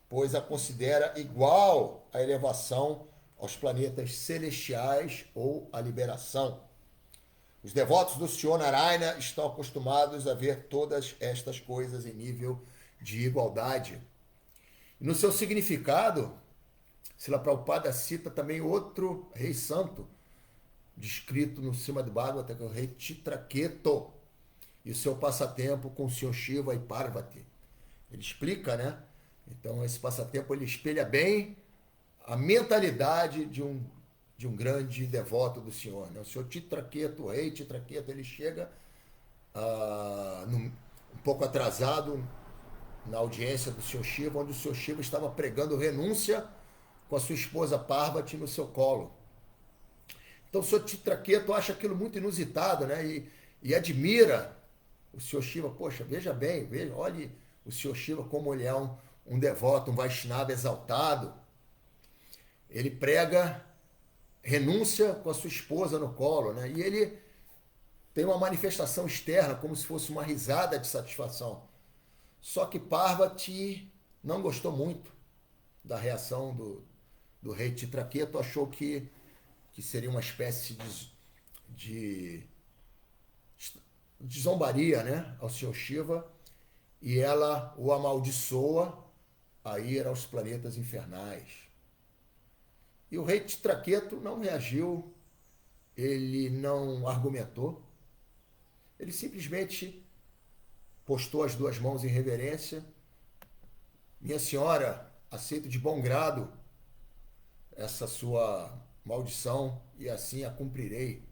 pois a considera igual à elevação aos planetas celestiais ou à liberação. Os devotos do Senhor Narayana estão acostumados a ver todas estas coisas em nível de igualdade. E no seu significado, Srila Prabhupada cita também outro rei santo, descrito no Srimad Bhagavata, que é o rei Chitraketu, e o seu passatempo com o Senhor Shiva e Parvati. Ele explica, né? Então, esse passatempo ele espelha bem a mentalidade de um grande devoto do Senhor, né? O Senhor Chitraketu, o rei Chitraketu, ele chega um pouco atrasado na audiência do Senhor Shiva, onde o Senhor Shiva estava pregando renúncia com a sua esposa Parvati no seu colo. Então o Senhor Chitraketu acha aquilo muito inusitado, né? E admira o Senhor Shiva. Poxa, veja bem, olhe o Senhor Shiva como ele é um devoto, um Vaishnava exaltado. Ele prega renúncia com a sua esposa no colo, né? E ele tem uma manifestação externa, como se fosse uma risada de satisfação. Só que Parvati não gostou muito da reação do rei Chitraketu, achou que seria uma espécie de zombaria, né, ao Senhor Shiva, e ela o amaldiçoa a ir aos planetas infernais. E o rei Chitraketu não reagiu, ele não argumentou, ele simplesmente postou as 2 mãos em reverência. Minha senhora, aceito de bom grado essa sua maldição e assim a cumprirei.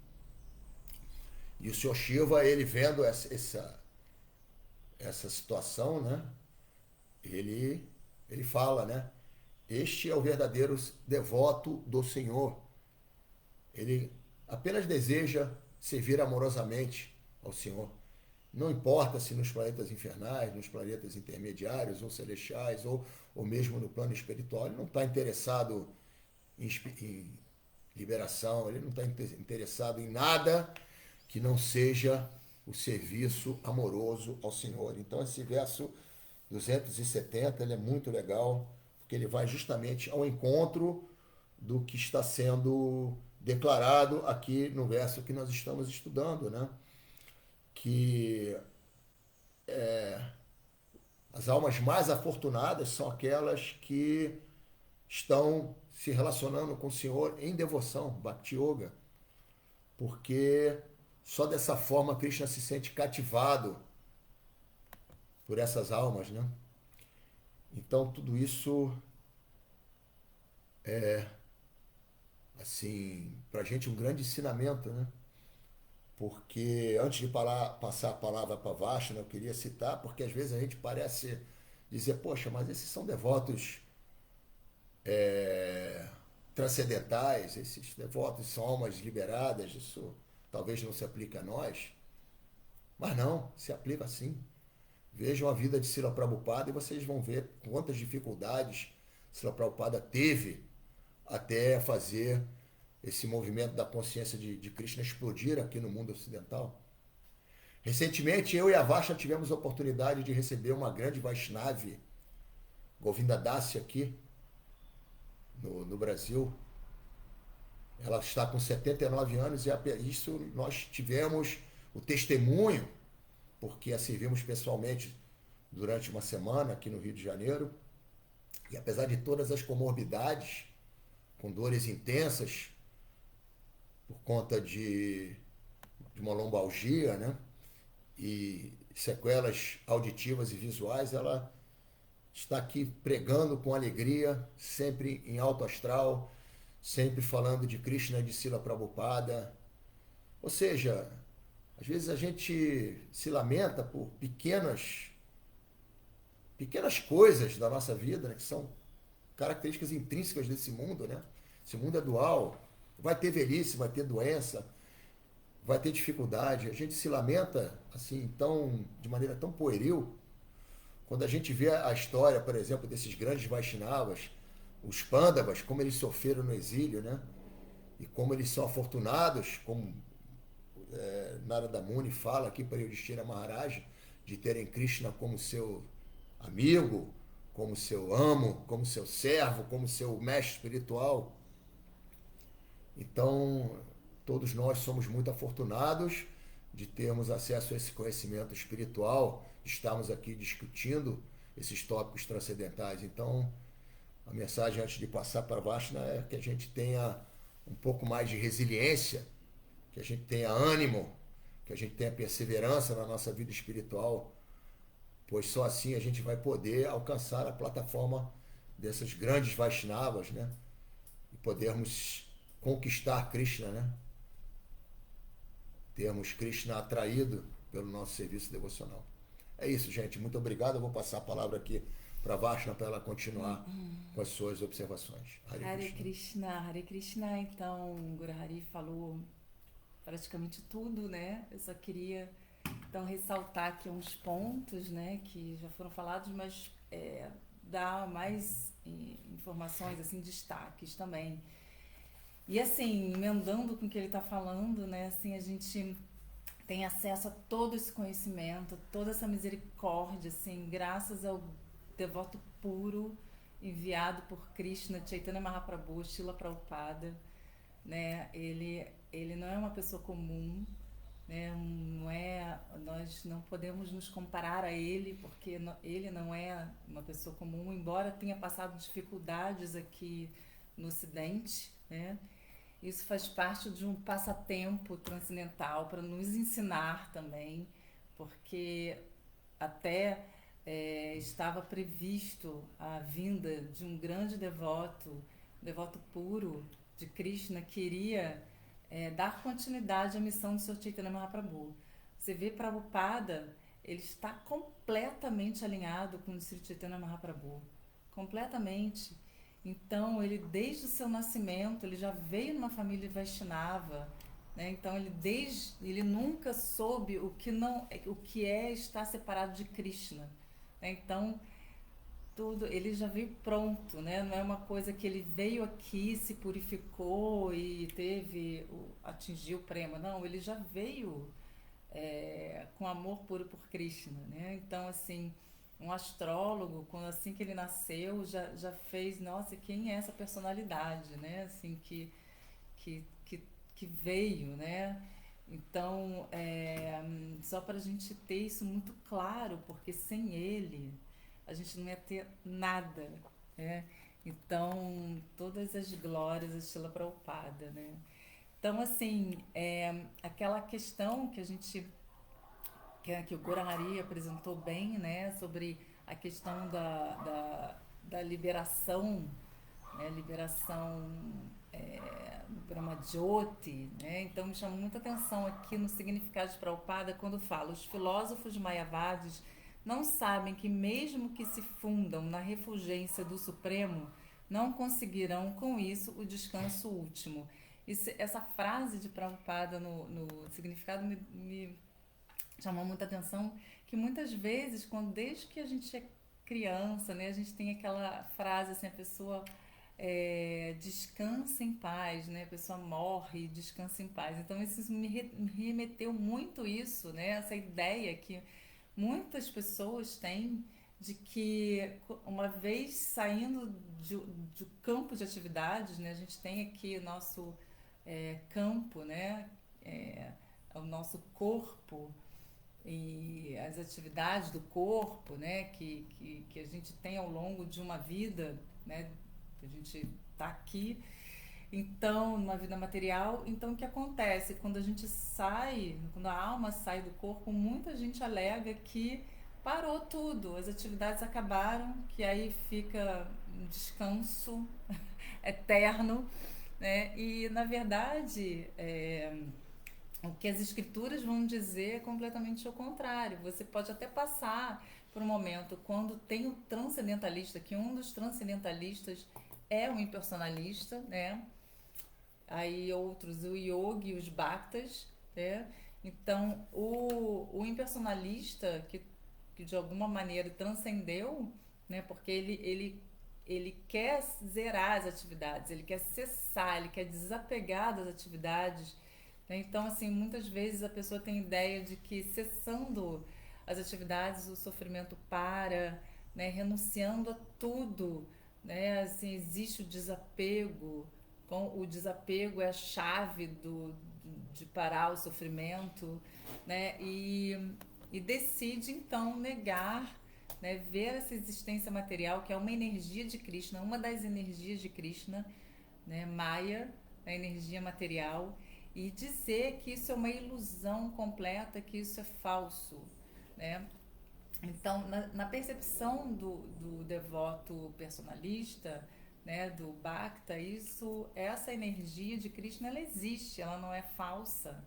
E o Senhor Shiva, ele vendo essa situação, né, ele fala, né, este é o verdadeiro devoto do Senhor. Ele apenas deseja servir amorosamente ao Senhor. Não importa se nos planetas infernais, nos planetas intermediários ou celestiais, ou mesmo no plano espiritual, ele não está interessado em liberação, ele não está interessado em nada que não seja o serviço amoroso ao Senhor. Então esse verso 270 ele é muito legal, porque ele vai justamente ao encontro do que está sendo declarado aqui no verso que nós estamos estudando, né? Que as almas mais afortunadas são aquelas que estão se relacionando com o Senhor em devoção, Bhakti Yoga, porque só dessa forma Krishna se sente cativado por essas almas, né? Então tudo isso assim, para a gente um grande ensinamento, né? Porque antes de passar a palavra para Vashna, eu queria citar, porque às vezes a gente parece dizer, poxa, mas esses são devotos transcendentais, esses devotos são almas liberadas, isso talvez não se aplique a nós, mas não, se aplica sim. Vejam a vida de Srila Prabhupada e vocês vão ver quantas dificuldades Srila Prabhupada teve até fazer esse movimento da consciência de Krishna explodir aqui no mundo ocidental. Recentemente, eu e a Vasha tivemos a oportunidade de receber uma grande Vaishnava, Govinda Dasi, aqui no Brasil. Ela está com 79 anos e isso nós tivemos o testemunho, porque a servimos pessoalmente durante uma semana aqui no Rio de Janeiro. E apesar de todas as comorbidades, com dores intensas, por conta de uma lombalgia, né? E sequelas auditivas e visuais, ela está aqui pregando com alegria, sempre em alto astral, sempre falando de Krishna e de Srila Prabhupada. Ou seja, às vezes a gente se lamenta por pequenas coisas da nossa vida, né, que são características intrínsecas desse mundo, né? Esse mundo é dual, vai ter velhice, vai ter doença, vai ter dificuldade. A gente se lamenta assim, de maneira tão pueril, quando a gente vê a história, por exemplo, desses grandes Vaishnavas, os Pandavas, como eles sofreram no exílio, né? E como eles são afortunados, como Narada Muni fala aqui para Yudhishthira Maharaj, de terem Krishna como seu amigo, como seu amo, como seu servo, como seu mestre espiritual. Então, todos nós somos muito afortunados de termos acesso a esse conhecimento espiritual, de estarmos aqui discutindo esses tópicos transcendentais. Então, a mensagem antes de passar para Vashna é que a gente tenha um pouco mais de resiliência, que a gente tenha ânimo, que a gente tenha perseverança na nossa vida espiritual, pois só assim a gente vai poder alcançar a plataforma dessas grandes Vaishnavas, né? E podermos conquistar Krishna, né? Termos Krishna atraído pelo nosso serviço devocional. É isso, gente. Muito obrigado. Eu vou passar a palavra aqui para a Vashna para ela continuar com as suas observações. Hare Krishna, Hare Krishna. Então, o Guru Hari falou praticamente tudo, né? Eu só queria então ressaltar aqui uns pontos, né, que já foram falados, mas dar mais informações, assim, destaques também. E assim, emendando com o que ele está falando, né, assim, a gente tem acesso a todo esse conhecimento, toda essa misericórdia, assim, graças ao devoto puro enviado por Krishna, Chaitanya Mahaprabhu, Srila Prabhupada, né? Ele não é uma pessoa comum, né? Nós não podemos nos comparar a ele, porque ele não é uma pessoa comum, embora tenha passado dificuldades aqui no Ocidente, né? Isso faz parte de um passatempo transcendental para nos ensinar também, porque até estava previsto a vinda de um grande devoto puro de Krishna, que iria dar continuidade à missão do Sr. Chaitanya Mahaprabhu. Você vê Prabhupada ele está completamente alinhado com o Sri Chaitanya Mahaprabhu, completamente. Então, ele desde o seu nascimento, ele já veio numa família Vaishnava, né? Então, ele nunca soube o que é estar separado de Krishna, né? Então, tudo, ele já veio pronto, né? Não é uma coisa que ele veio aqui, se purificou e atingiu o prema. Não, ele já veio com amor puro por Krishna, né? Então, assim, um astrólogo, quando assim que ele nasceu, já fez, nossa, quem é essa personalidade, né? Assim, que, que, que veio, né? Então, só para a gente ter isso muito claro, porque sem ele a gente não ia ter nada, né? Então, todas as glórias a Srila Prabhupada, né? Então, assim, aquela questão que o Guarani apresentou bem, né, sobre a questão da liberação, né, liberação do Brahmajyoti, né? Então me chamou muita atenção aqui no significado de Prabhupada quando fala: os filósofos mayavadis não sabem que mesmo que se fundam na refulgência do Supremo, não conseguirão com isso o descanso último. Essa frase de Prabhupada no significado me chamou muita atenção, que muitas vezes, desde que a gente é criança, né, a gente tem aquela frase assim, a pessoa descansa em paz, né? A pessoa morre e descansa em paz. Então isso me remeteu muito isso, né? Essa ideia que muitas pessoas têm de que uma vez saindo do campo de atividades, né? A gente tem aqui o nosso campo, né? O nosso corpo e as atividades do corpo, né, que a gente tem ao longo de uma vida, né, a gente está aqui, então, numa vida material. Então, o que acontece? Quando a gente sai, quando a alma sai do corpo, muita gente alega que parou tudo, as atividades acabaram, que aí fica um descanso eterno, né, e na verdade o que as escrituras vão dizer é completamente o contrário. Você pode até passar por um momento quando tem o transcendentalista, que um dos transcendentalistas é o impersonalista, né? Aí outros, o yogi e os bhaktas, né? Então, o impersonalista, que de alguma maneira transcendeu, né? Porque ele quer zerar as atividades, ele quer cessar, ele quer desapegar das atividades, né? Então, assim, muitas vezes a pessoa tem ideia de que cessando as atividades o sofrimento para, né? Renunciando a tudo, né? Assim, existe o desapego. O desapego é a chave de parar o sofrimento, né? E decide então negar, né? Ver essa existência material que é uma energia de Krishna, uma das energias de Krishna, né? Maya, a energia material, e dizer que isso é uma ilusão completa, que isso é falso, né? Então, na percepção do devoto personalista, né, do Bhakta, essa energia de Krishna, ela existe, ela não é falsa,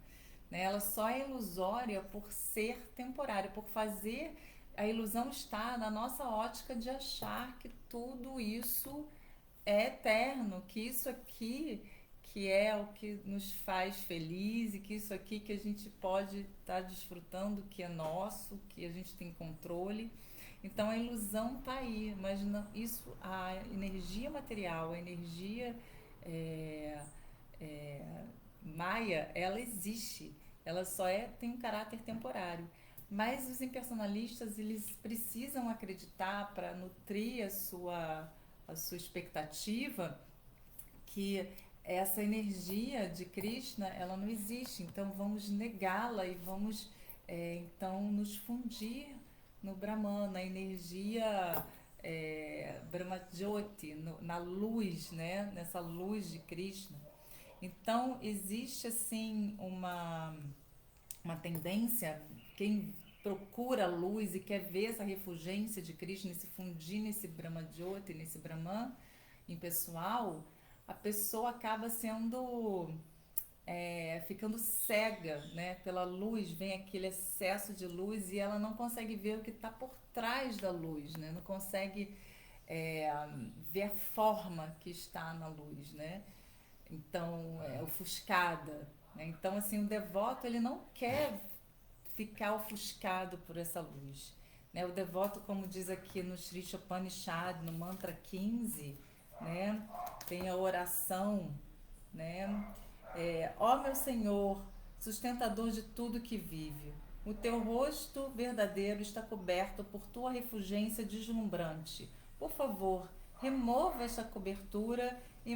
né? Ela só é ilusória por ser temporária, por fazer a ilusão estar na nossa ótica de achar que tudo isso é eterno, que isso aqui que é o que nos faz feliz e que isso aqui que a gente pode estar desfrutando, que é nosso, que a gente tem controle. Então a ilusão está aí, mas não, isso, a energia material, a energia é, é, maia, ela existe, ela só tem um caráter temporário. Mas os impersonalistas, eles precisam acreditar para nutrir a sua expectativa que essa energia de Krishna, ela não existe, então vamos negá-la e vamos então nos fundir no Brahman, na energia Brahmajyoti, na luz, né? Nessa luz de Krishna. Então existe assim uma tendência, quem procura a luz e quer ver essa refulgência de Krishna, se fundir nesse Brahmajyoti, nesse Brahman impessoal, a pessoa acaba sendo ficando cega, né, pela luz, vem aquele excesso de luz e ela não consegue ver o que está por trás da luz, né, não consegue ver a forma que está na luz, né, então é ofuscada, né, então assim o devoto ele não quer ficar ofuscado por essa luz, né, o devoto, como diz aqui no Sri Upanishad, no mantra 15, né, tem a oração, né? Ó meu Senhor, sustentador de tudo que vive, o teu rosto verdadeiro está coberto por tua refulgência deslumbrante. Por favor, remova esta cobertura e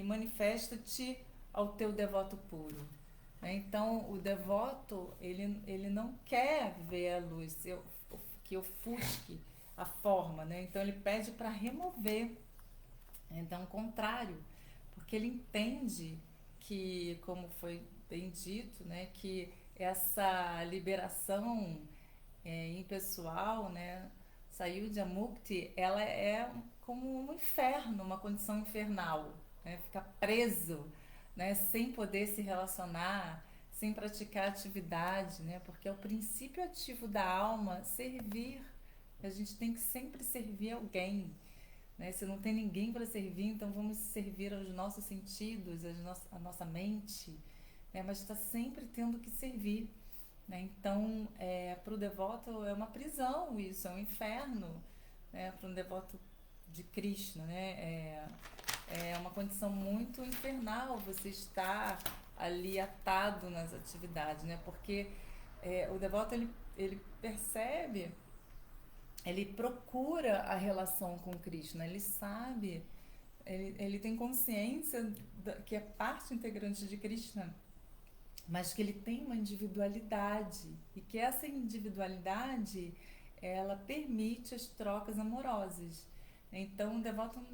manifesta-te ao teu devoto puro. Então, o devoto, ele não quer ver a luz que ofusque a forma, né? Então, ele pede para remover. Então, o contrário, porque ele entende que, como foi bem dito, né, que essa liberação impessoal, né, Sayudhya Mukti, ela é como um inferno, uma condição infernal, né, ficar preso, né, sem poder se relacionar, sem praticar atividade, né, porque é o princípio ativo da alma servir. A gente tem que sempre servir alguém, né? Se não tem ninguém para servir, então vamos servir aos nossos sentidos, a nossa mente, né? Mas está sempre tendo que servir, né? Então, para o devoto é uma prisão isso, é um inferno, né? Para um devoto de Krishna, né? É uma condição muito infernal você estar ali atado nas atividades, né? Porque o devoto ele percebe, ele procura a relação com Krishna, ele sabe, ele tem consciência que é parte integrante de Krishna, mas que ele tem uma individualidade e que essa individualidade ela permite as trocas amorosas. Então o devoto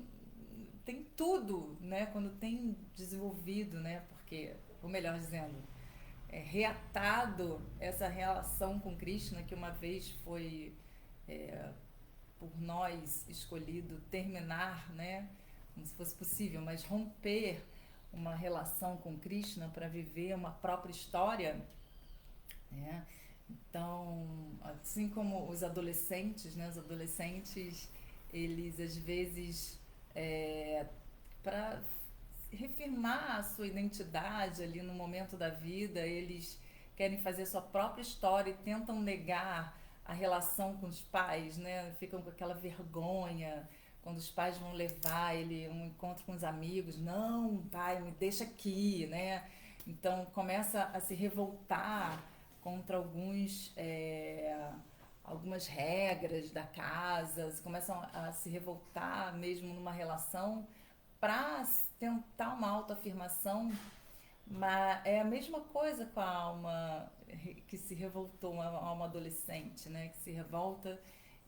tem tudo, né? Quando tem desenvolvido, né? Porque, ou melhor dizendo, reatado essa relação com Krishna que uma vez foi por nós escolhido terminar, né, como se fosse possível, mas romper uma relação com Krishna para viver uma própria história, né? Então, assim como os adolescentes, né, eles às vezes para reafirmar a sua identidade ali no momento da vida, eles querem fazer a sua própria história e tentam negar a relação com os pais, né? Ficam com aquela vergonha quando os pais vão levar ele a um encontro com os amigos. Não, pai, me deixa aqui, né? Então começa a se revoltar contra algumas regras da casa, começam a se revoltar mesmo numa relação para tentar uma autoafirmação, mas é a mesma coisa com a alma que se revoltou, uma alma adolescente, né? Que se revolta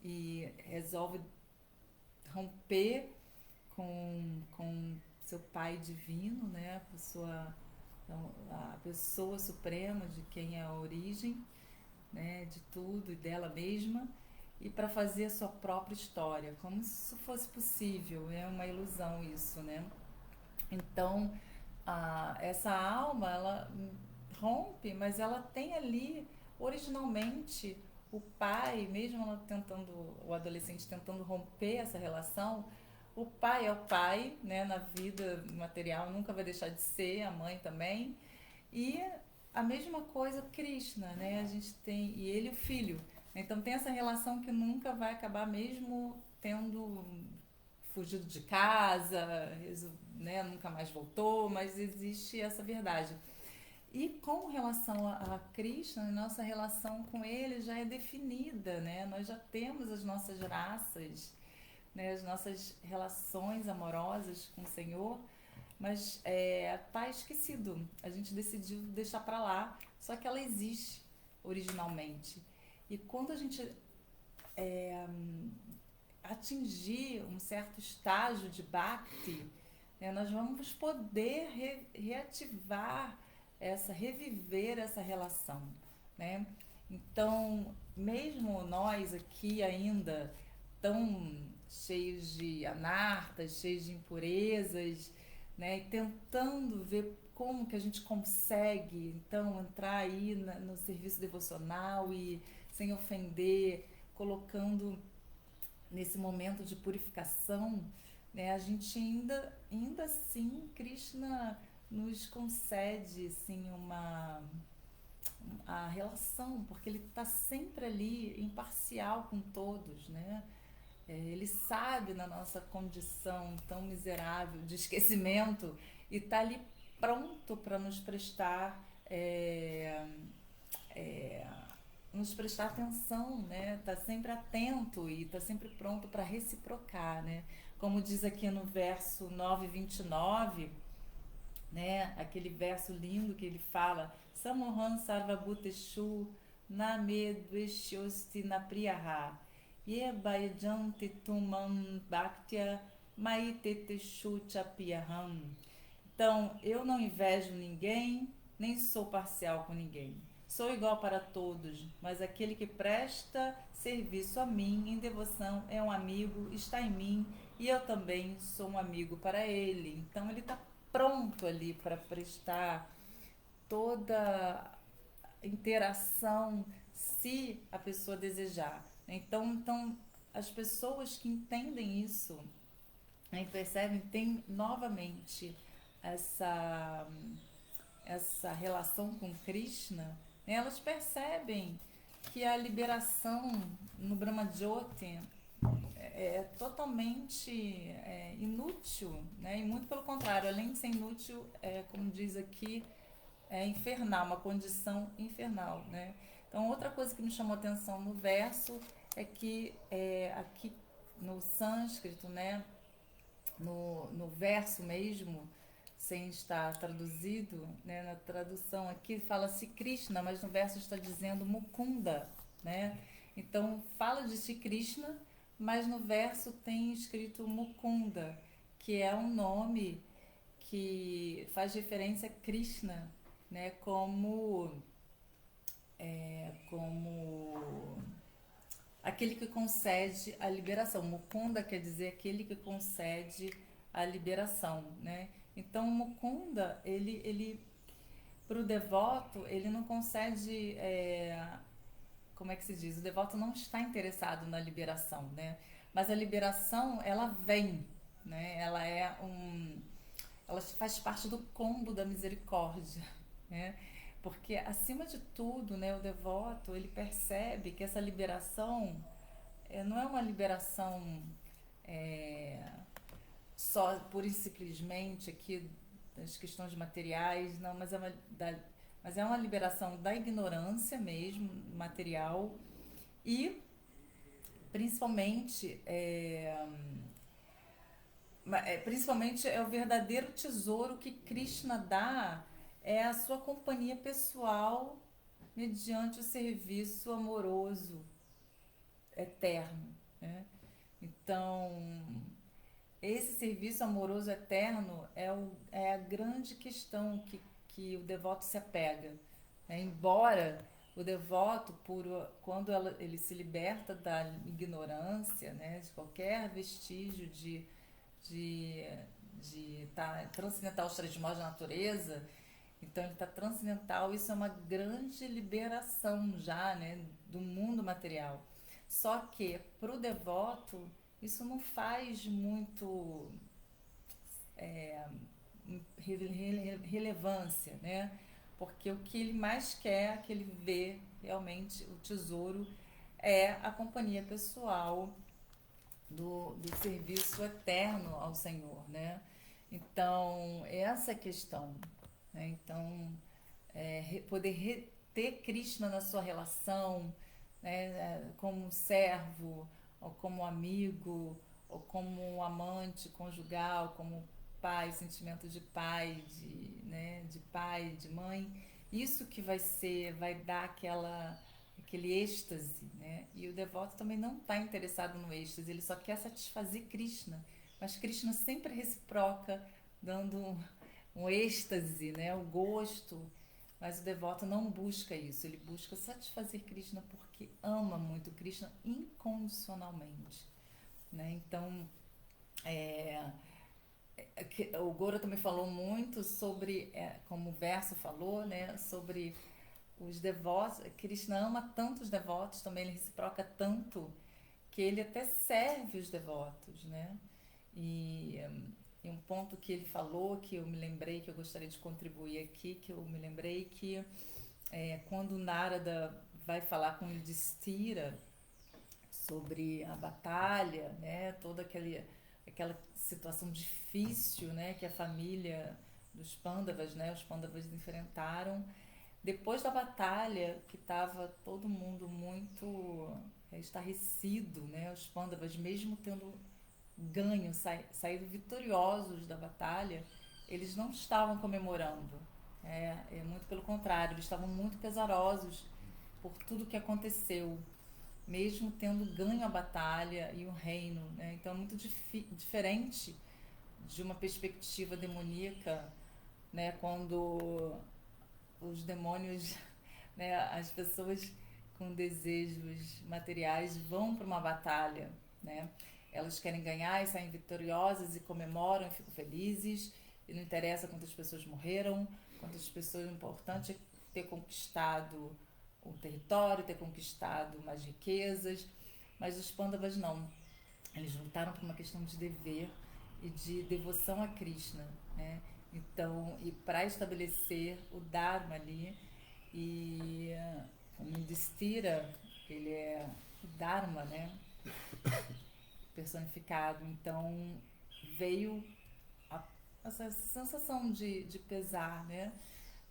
e resolve romper com seu pai divino, né? A pessoa suprema de quem é a origem, né? De tudo e dela mesma, e para fazer a sua própria história, como se isso fosse possível. É uma ilusão isso, né? Então, essa alma, ela rompe, mas ela tem ali, originalmente, o pai, mesmo ela tentando, o adolescente tentando romper essa relação, o pai é o pai, né, na vida material, nunca vai deixar de ser, a mãe também, e a mesma coisa Krishna, né, a gente tem, e ele o filho, então tem essa relação que nunca vai acabar mesmo tendo fugido de casa, né, nunca mais voltou, mas existe essa verdade. E com relação a Krishna, nossa relação com ele já é definida, né? Nós já temos as nossas raças, né? As nossas relações amorosas com o Senhor, mas tá esquecido. A gente decidiu deixar para lá, só que ela existe originalmente. E quando a gente atingir um certo estágio de Bhakti, né, nós vamos poder reativar reviver essa relação, né? Então, mesmo nós aqui ainda tão cheios de anartas, cheios de impurezas, né? E tentando ver como que a gente consegue, então, entrar aí no serviço devocional e sem ofender, colocando nesse momento de purificação, né? A gente ainda assim, Krishna nos concede, assim, a relação, porque ele está sempre ali imparcial com todos, né? Ele sabe na nossa condição tão miserável de esquecimento e está ali pronto para é, nos prestar atenção, né? Está sempre atento e está sempre pronto para reciprocar, né? Como diz aqui no verso 9:29, né? Aquele verso lindo que ele fala: Samohan Sarvabhuteshu Name Dveshyosti Napriyaha Yebayajanti Tumam Bhaktya Maiteteshu Chapiyaham. Então, eu não invejo ninguém, nem sou parcial com ninguém. Sou igual para todos, mas aquele que presta serviço a mim em devoção é um amigo, está em mim e eu também sou um amigo para ele. Então, ele está pronto ali para prestar toda interação se a pessoa desejar. Então as pessoas que entendem isso, né, percebem, tem novamente essa, essa relação com Krishna, né, elas percebem que a liberação no Brahmajyoti é totalmente inútil, né? E muito pelo contrário, além de ser inútil, como diz aqui, é infernal, uma condição infernal, né? Então, outra coisa que me chamou a atenção no verso é que aqui no sânscrito, né, no verso mesmo, sem estar traduzido, né, na tradução aqui fala-se Krishna, mas no verso está dizendo Mukunda, né? Então, fala de Shri Krishna, mas no verso tem escrito Mukunda, que é um nome que faz referência a Krishna, né, como aquele que concede a liberação. Mukunda quer dizer aquele que concede a liberação, né? Então, Mukunda, ele para o devoto, ele não concede, como é que se diz? O devoto não está interessado na liberação, né? Mas a liberação, ela vem, né? Ela faz parte do combo da misericórdia, né? Porque acima de tudo, né, o devoto ele percebe que essa liberação não é uma liberação é, só pura e simplesmente aqui das questões materiais, não, mas é uma liberação da ignorância mesmo, material, e principalmente principalmente é o verdadeiro tesouro que Krishna dá, é a sua companhia pessoal mediante o serviço amoroso eterno, né? Então, esse serviço amoroso eterno é a grande questão que o devoto se apega, né? Embora o devoto, quando ele se liberta da ignorância, né, de qualquer vestígio de, transcendental os três modos da natureza, então ele está transcendental, isso é uma grande liberação já, né, do mundo material. Só que para o devoto isso não faz muito relevância, né? Porque o que ele mais quer, que ele vê realmente o tesouro, é a companhia pessoal do serviço eterno ao Senhor, né? Então, essa é a questão, né? Então, poder ter Krishna na sua relação, né? Como servo, ou como amigo, ou como amante conjugal, como pai, sentimento de pai, de pai, de mãe, isso que vai dar aquele êxtase, né? E o devoto também não está interessado no êxtase, ele só quer satisfazer Krishna, mas Krishna sempre reciproca, dando um êxtase, né? O gosto, mas o devoto não busca isso, ele busca satisfazer Krishna porque ama muito Krishna incondicionalmente, né? Então, O Goro também falou muito sobre, como o verso falou, né, sobre os devotos. Krishna ama tanto os devotos, também ele reciproca tanto que ele até serve os devotos, né? E, e um ponto que ele falou que eu me lembrei, que eu gostaria de contribuir aqui, que eu me lembrei que quando Narada vai falar com Yudhishthira sobre a batalha, né, toda aquela situação difícil, né, que a família dos Pandavas, né, os Pandavas enfrentaram. Depois da batalha, que estava todo mundo muito estarrecido, né, os Pandavas, mesmo tendo ganho, saído vitoriosos da batalha, eles não estavam comemorando. Muito pelo contrário, eles estavam muito pesarosos por tudo que aconteceu, mesmo tendo ganho a batalha e o reino, né? Então é muito diferente de uma perspectiva demoníaca, né? Quando os demônios, né? As pessoas com desejos materiais vão para uma batalha, né? Elas querem ganhar e saem vitoriosas e comemoram e ficam felizes, e não interessa quantas pessoas morreram, quantas pessoas. O importante é ter conquistado o território, ter conquistado mais riquezas. Mas os Pandavas não. Eles lutaram por uma questão de dever e de devoção a Krishna, né? Então, e para estabelecer o Dharma ali, e o Yudhishthira, ele é o Dharma, né? Personificado. Então, veio a, essa sensação de pesar, né?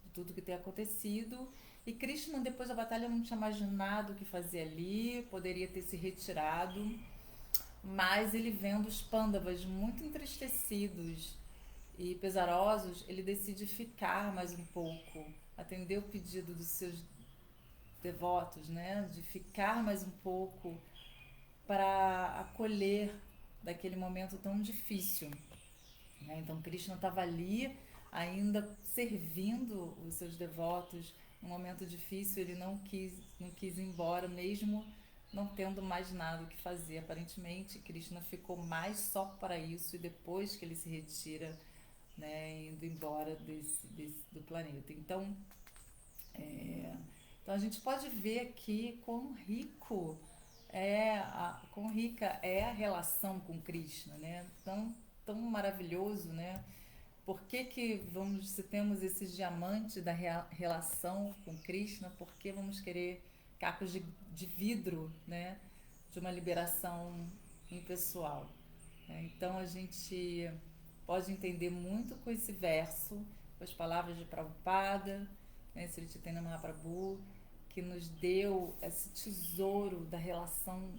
De tudo que tem acontecido. E Krishna, depois da batalha, não tinha mais nada o que fazer ali, poderia ter se retirado, mas ele vendo os Pandavas muito entristecidos e pesarosos, ele decide ficar mais um pouco, atender o pedido dos seus devotos, né, de ficar mais um pouco para acolher daquele momento tão difícil, né? Então Krishna estava ali ainda servindo os seus devotos num momento difícil. Ele não quis ir embora, mesmo não tendo mais nada o que fazer. Aparentemente Krishna ficou mais só para isso, e depois que ele se retira, né, indo embora do planeta. Então a gente pode ver aqui quão rica é a relação com Krishna, né? Tão maravilhoso, né? Por que vamos, se temos esses diamantes da relação com Krishna, por que vamos querer cacos de vidro, né? De uma liberação impessoal, né? Então a gente pode entender muito com esse verso, com as palavras de Prabhupada, né? Sri Chaitanya Mahaprabhu, que nos deu esse tesouro da relação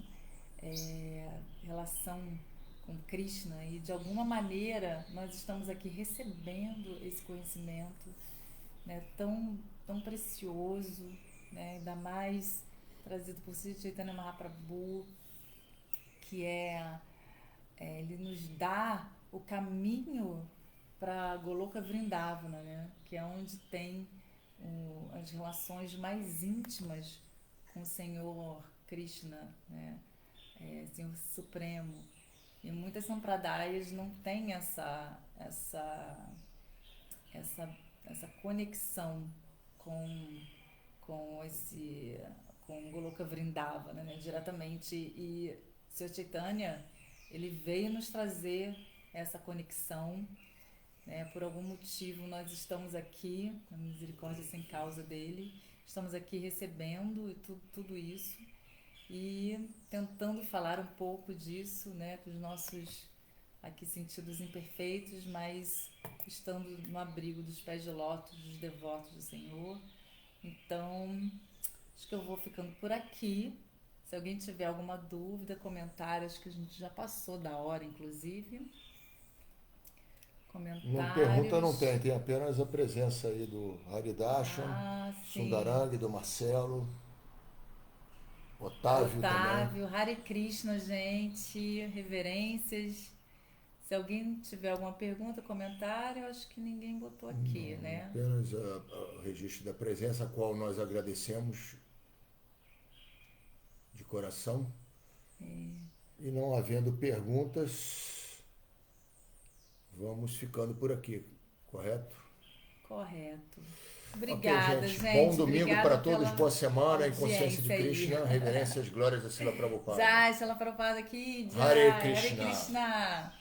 com Krishna, e de alguma maneira nós estamos aqui recebendo esse conhecimento, né, tão precioso, né, ainda mais trazido por Sri Chaitanya Mahaprabhu, que ele nos dá o caminho para Goloka Vrindavana, né, que é onde tem as relações mais íntimas com o Senhor Krishna, né, Senhor Supremo. E muitas sampradayas não têm essa, essa conexão com, com esse com Goloka Vrindavana, né, diretamente. E Sr. Chaitanya, ele veio nos trazer essa conexão, né? Por algum motivo nós estamos aqui, na misericórdia sem causa dele, estamos aqui recebendo tudo isso e tentando falar um pouco disso, né, para os nossos aqui sentidos imperfeitos, mas estando no abrigo dos pés de lótus dos devotos do Senhor. Então, acho que eu vou ficando por aqui. Se alguém tiver alguma dúvida, comentário, acho que a gente já passou da hora, inclusive. Não pergunta, não Comentários. tem apenas a presença aí do Haridasham, Ah, sim. Sundarang, do Marcelo, Otávio também. Otávio, Hare Krishna, gente. Reverências. Se alguém tiver alguma pergunta, comentário, eu acho que ninguém botou aqui, Não, né? apenas o registro da presença, a qual nós agradecemos de coração. E não havendo perguntas, vamos ficando por aqui, correto? Correto. Ok, Obrigada, gente. gente. Bom domingo Obrigada para todos, pela boa semana, em consciência de audiência aí. Krishna, reverências, glórias a Srila Prabhupada. Jai, Srila Prabhupada aqui. Hare Jai, Hare Krishna. Krishna.